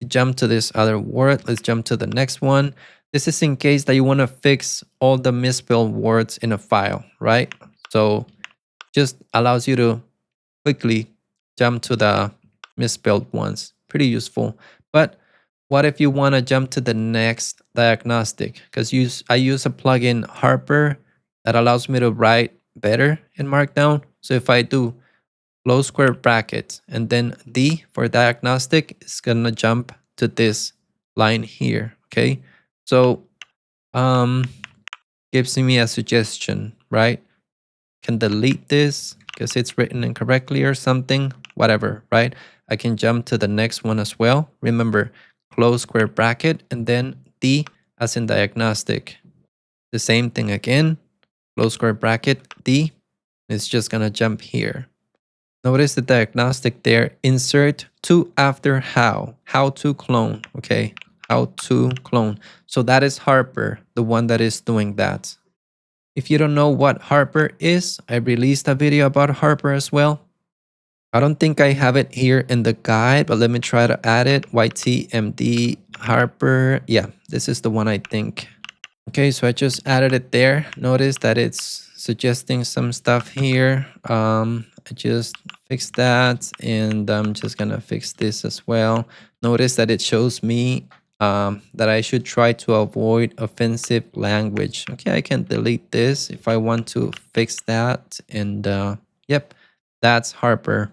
Jump to this other word, let's jump to the next one. This is in case that you wanna fix all the misspelled words in a file, right? So just allows you to quickly jump to the misspelled ones. Pretty useful. But what if you want to jump to the next diagnostic? Because I use a plugin, Harper, that allows me to write better in Markdown. So if I do close square brackets and then D for diagnostic, it's going to jump to this line here. Okay. So gives me a suggestion, right? Can delete this because it's written incorrectly or something, whatever, right? I can jump to the next one as well. Remember, close square bracket and then D as in diagnostic. The same thing again, close square bracket, D. It's just gonna jump here. Notice the diagnostic there, insert to after how to clone, okay? How to clone. So that is Harper, the one that is doing that. If you don't know what Harper is, I released a video about Harper as well. I don't think I have it here in the guide, but let me try to add it. YTMD Harper. Yeah, this is the one I think. Okay, so I just added it there. Notice that it's suggesting some stuff here. I just fixed that, and I'm just gonna fix this as well. Notice that it shows me that I should try to avoid offensive language. Okay, I can delete this if I want to fix that. And yep, that's Harper.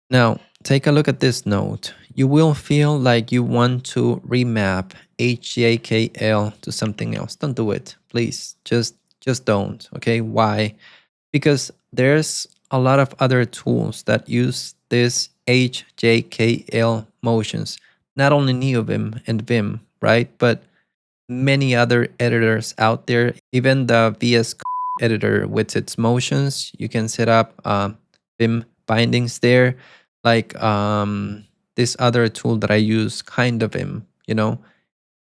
Now, take a look at this note. You will feel like you want to remap HJKL to something else. Don't do it, please. Just don't, okay? Why? Because there's a lot of other tools that use this HJKL motions. Not only Neovim and Vim, right? But many other editors out there. Even the VS editor with its motions, you can set up Vim bindings there. Like this other tool that I use, KindofVim, you know,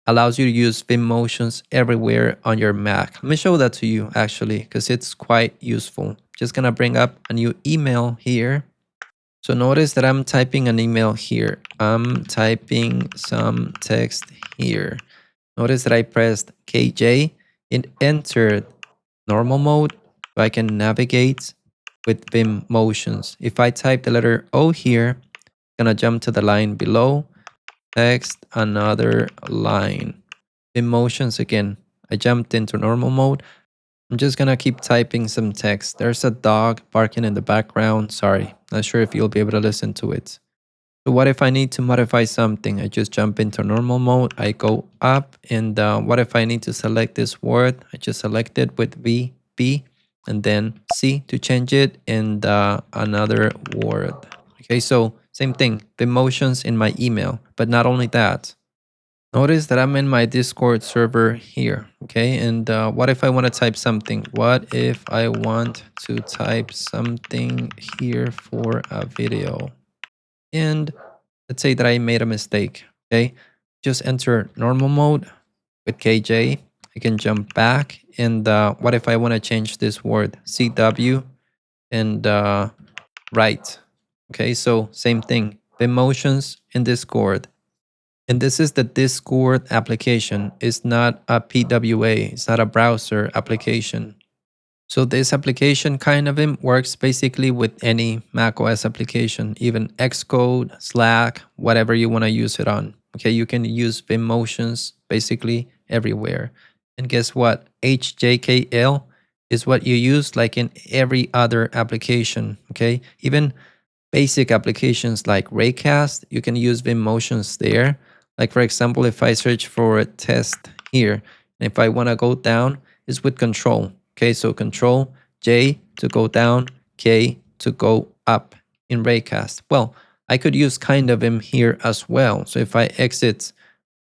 allows you to use Vim motions everywhere on your Mac. Let me show that to you actually, because it's quite useful. Just gonna bring up a new email here. So notice that I'm typing an email here. I'm typing some text here. Notice that I pressed KJ it entered normal mode, so I can navigate with Vim motions. If I type the letter O here, I'm gonna jump to the line below, text, another line. Vim motions again. I jumped into normal mode. I'm just gonna keep typing some text. There's a dog barking in the background. Sorry, not sure if you'll be able to listen to it. So what if I need to modify something? I just jump into normal mode. I go up, and what if I need to select this word? I just select it with V, B, and then C to change it, and another word. Okay, so same thing, the emotions in my email, but not only that. Notice that I'm in my Discord server here, okay? And what if I want to type something? What if I want to type something here for a video? And let's say that I made a mistake, okay? Just enter normal mode with KJ. I can jump back. And what if I want to change this word? CW and right. Okay, so same thing. The emotions in Discord. And this is the Discord application. It's not a PWA. It's not a browser application. So this application kind of works basically with any macOS application, even Xcode, Slack, whatever you want to use it on. Okay, you can use Vim motions basically everywhere. And guess what? HJKL is what you use like in every other application. Okay, even basic applications like Raycast, you can use Vim motions there. Like for example, if I search for a test here, and if I want to go down, it's with control. Okay, so control J to go down, K to go up in Raycast. Well, I could use kind of Vim here as well. So if I exit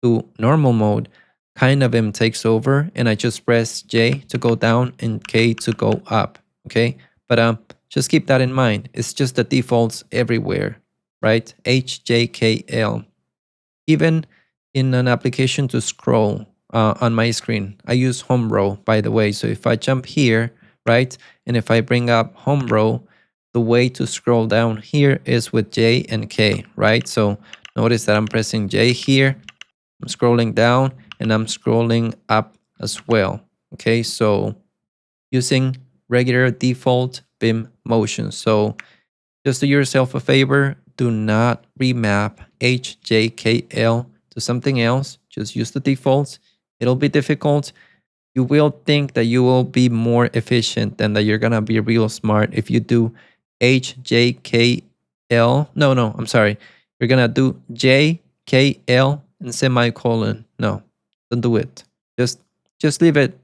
to normal mode, kind of Vim takes over, and I just press J to go down and K to go up. Okay, but just keep that in mind. It's just the defaults everywhere, right? HJKL. Even in an application to scroll on my screen, I use home row, by the way. So if I jump here, right, and if I bring up home row, the way to scroll down here is with J and K, right? So notice that I'm pressing J here, I'm scrolling down, and I'm scrolling up as well. Okay, so using regular default Vim motion. So just do yourself a favor, do not remap HJKL to something else. Just use the defaults. It'll be difficult. You will think that you will be more efficient and that you're going to be real smart if you do HJKL. No, I'm sorry. You're going to do JKL and semicolon. No, don't do it. Just leave it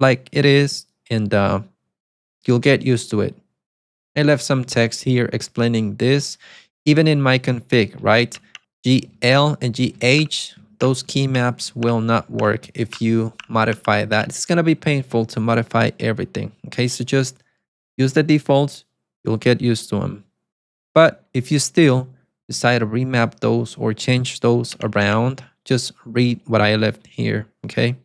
like it is, and you'll get used to it. I left some text here explaining this. Even in my config, right? GL and GH, those keymaps will not work if you modify that. It's going to be painful to modify everything. Okay, so just use the defaults. You'll get used to them. But if you still decide to remap those or change those around, just read what I left here. Okay.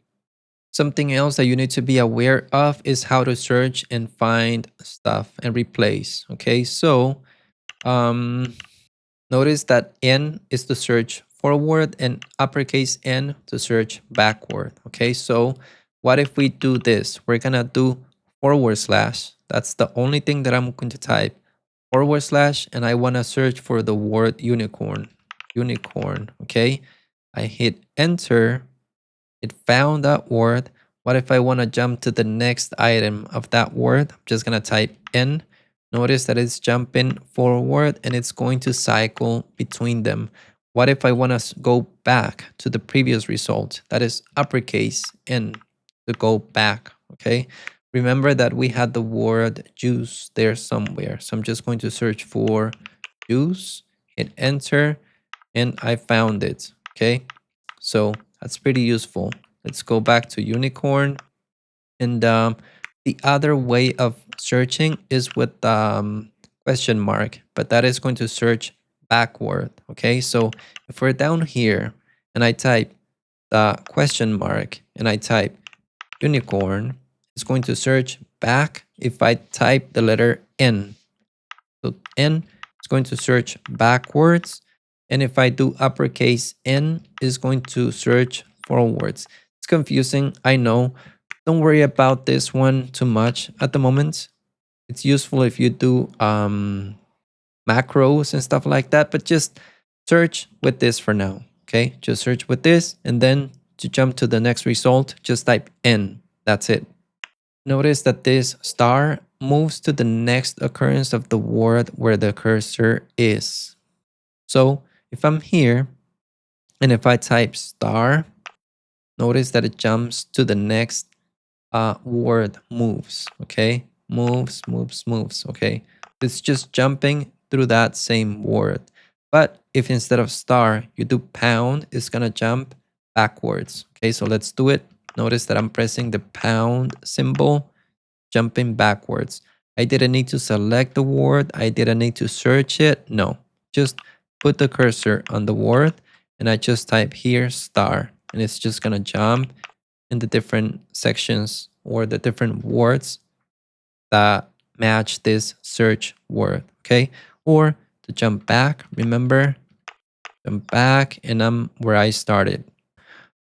Something else that you need to be aware of is how to search and find stuff and replace. Okay, so notice that N is to search forward and uppercase N to search backward. Okay, so what if we do this? We're gonna do /. That's the only thing that I'm going to type. /, and I wanna search for the word unicorn. Unicorn, okay? I hit enter. It found that word. What if I want to jump to the next item of that word? I'm just going to type N. Notice that it's jumping forward and it's going to cycle between them. What if I want to go back to the previous result? That is uppercase N to go back, okay? Remember that we had the word juice there somewhere. So I'm just going to search for juice, hit enter, and I found it, okay? So that's pretty useful. Let's go back to unicorn. And the other way of searching is with question mark, but that is going to search backward. Okay, so if we're down here and I type the question mark and I type unicorn, it's going to search back if I type the letter N. So N is going to search backwards. And if I do uppercase N, is going to search forwards. It's confusing, I know, Don't worry about this one too much at the moment. It's useful if you do macros and stuff like that, but just search with this for now. Okay, just search with this, and then to jump to the next result, just type N. That's it. Notice that this star moves to the next occurrence of the word where the cursor is. So if I'm here and if I type star, notice that it jumps to the next word moves. Okay, moves. Okay, it's just jumping through that same word. But if instead of star you do pound, it's gonna jump backwards. Okay, so let's do it. Notice that I'm pressing the pound symbol, jumping backwards. I didn't need to select the word. I didn't need to search it. No, just put the cursor on the word and I just type here star, and it's just gonna jump in the different sections or the different words that match this search word. Okay, or to jump back, remember, jump back, and I'm where I started.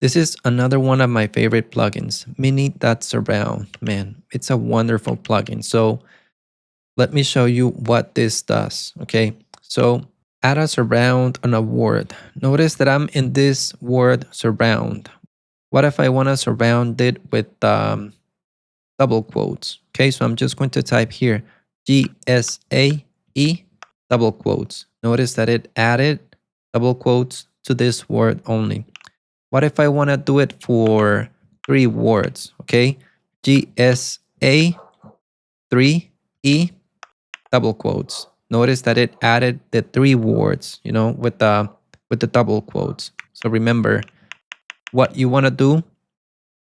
This is another one of my favorite plugins, mini.surround. Man, it's a wonderful plugin. So let me show you what this does. Okay, so add a surround on a word. Notice that I'm in this word surround. What if I want to surround it with double quotes? Okay, so I'm just going to type here GSAE double quotes. Notice that it added double quotes to this word only. What if I want to do it for 3 words? Okay, GSA 3E double quotes. Notice that it added the 3 words, you know, with the double quotes. So remember what you want to do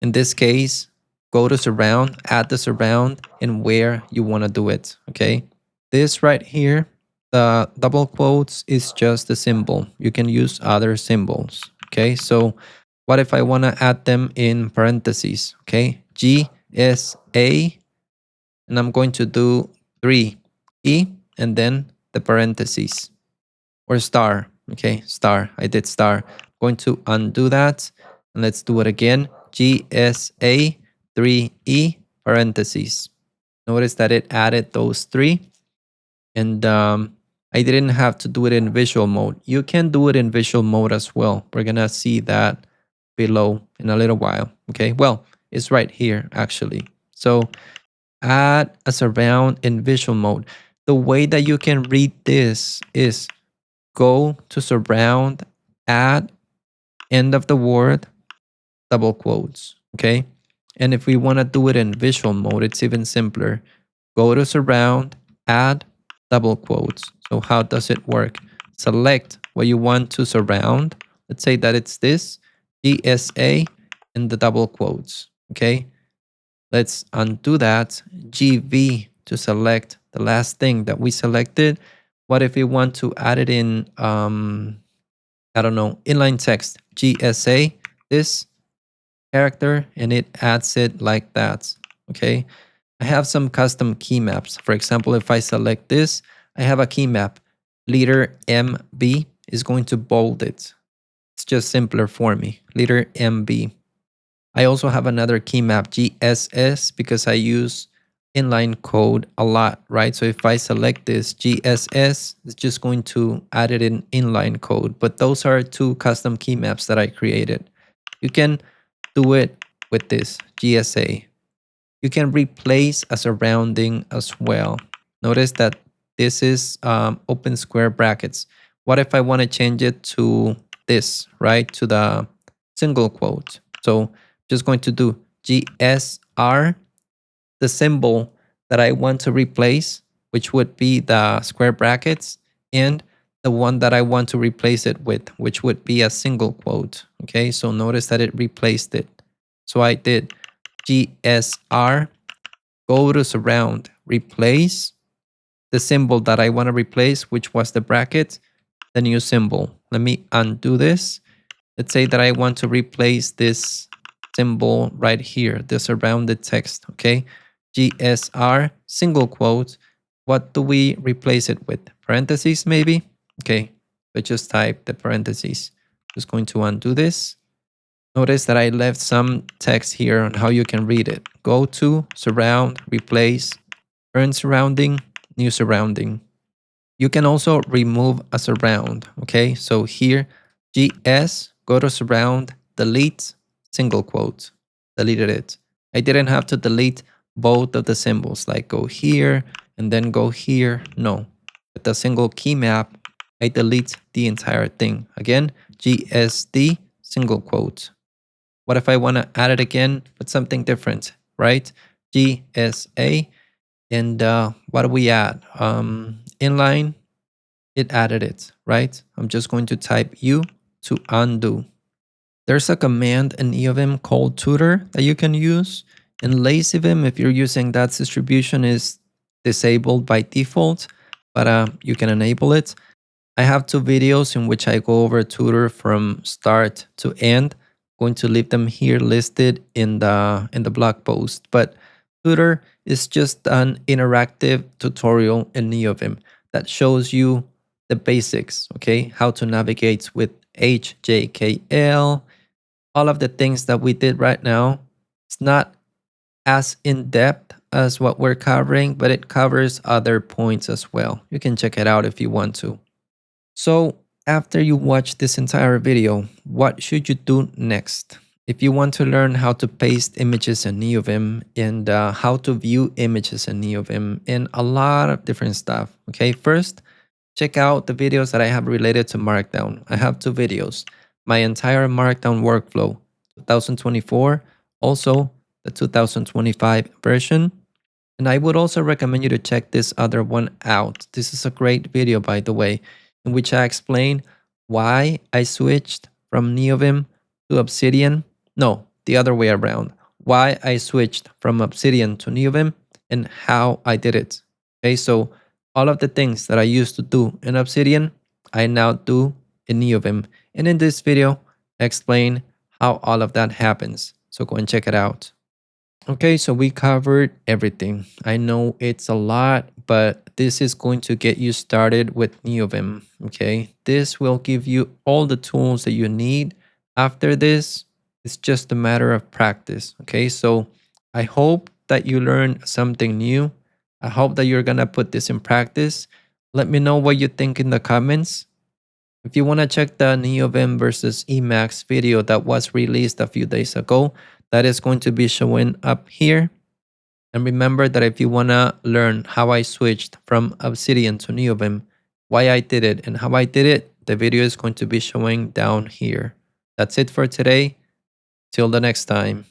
in this case, go to surround, add the surround, and where you want to do it. Okay, this right here, the double quotes is just a symbol. You can use other symbols. Okay, so what if I want to add them in parentheses? Okay, GSA, and I'm going to do 3E and then the parentheses, or star. Okay, star. I did star. Going to undo that and let's do it again. GSA 3E parentheses. Notice that it added those 3, and I didn't have to do it in visual mode. You can do it in visual mode as well. We're gonna see that below in a little while. Okay, well, it's right here actually. So add a surround in visual mode. The way that you can read this is go to surround, add end of the word, double quotes. Okay, and if we want to do it in visual mode, it's even simpler. Go to surround, add double quotes. So how does it work? Select what you want to surround. Let's say that it's this GSA and the double quotes. Okay, let's undo that. GV to select the last thing that we selected. What if we want to add it in I don't know, inline text, GSA, this character, and it adds it like that. Okay, I have some custom keymaps. For example, if I select this, I have a keymap. Letter MB is going to bold it. It's just simpler for me. Letter MB. I also have another keymap, GSS, because I use inline code a lot, right? So if I select this GSS, it's just going to add it in inline code. But those are 2 custom keymaps that I created. You can do it with this GSA. You can replace a surrounding as well. Notice that this is open square brackets. What if I want to change it to this, right? To the single quote. So just going to do GSR, the symbol that I want to replace, which would be the square brackets, and the one that I want to replace it with, which would be a single quote. Okay, so notice that it replaced it. So I did GSR, go to surround, replace the symbol that I want to replace, which was the bracket, the new symbol. Let me undo this. Let's say that I want to replace this symbol right here, the surrounded text. Okay, GSR, single quote. What do we replace it with? Parentheses maybe? Okay, but just type the parentheses. Just going to undo this. Notice that I left some text here on how you can read it. Go to, surround, replace, current surrounding, new surrounding. You can also remove a surround, okay? So here, GS, go to surround, delete, single quote, deleted it. I didn't have to delete both of the symbols, like go here and then go here. No, with the single key map, I delete the entire thing. Again, GSD, single quote. What if I want to add it again with something different, right? GSA, and what do we add? Inline, it added it, right? I'm just going to type U to undo. There's a command in Neovim called tutor that you can use. In LazyVim, if you're using that distribution, is disabled by default, but you can enable it. I have 2 videos in which I go over tutor from start to end. I'm going to leave them here listed in the blog post. But tutor is just an interactive tutorial in Neovim that shows you the basics, okay? How to navigate with HJKL, all of the things that we did right now. It's not as in-depth as what we're covering, but it covers other points as well. You can check it out if you want to. So after you watch this entire video, what should you do next? If you want to learn how to paste images in Neovim and how to view images in Neovim and a lot of different stuff, okay? First, check out the videos that I have related to Markdown. I have 2 videos. My entire Markdown workflow, 2024, also the 2025 version. And I would also recommend you to check this other one out. This is a great video, by the way, in which I explain why I switched from Neovim to Obsidian. No, the other way around. Why I switched from Obsidian to Neovim and how I did it. Okay, so all of the things that I used to do in Obsidian, I now do in Neovim. And in this video, I explain how all of that happens. So go and check it out. Okay, so we covered everything. I know it's a lot, but this is going to get you started with Neovim, okay? This will give you all the tools that you need. After this, it's just a matter of practice, okay? So I hope that you learned something new. I hope that you're gonna put this in practice. Let me know what you think in the comments. If you want to check the Neovim versus Emacs video that was released a few days ago, that is going to be showing up here. And remember that if you want to learn how I switched from Obsidian to Neovim, why I did it and how I did it, the video is going to be showing down here. That's it for today. Till the next time.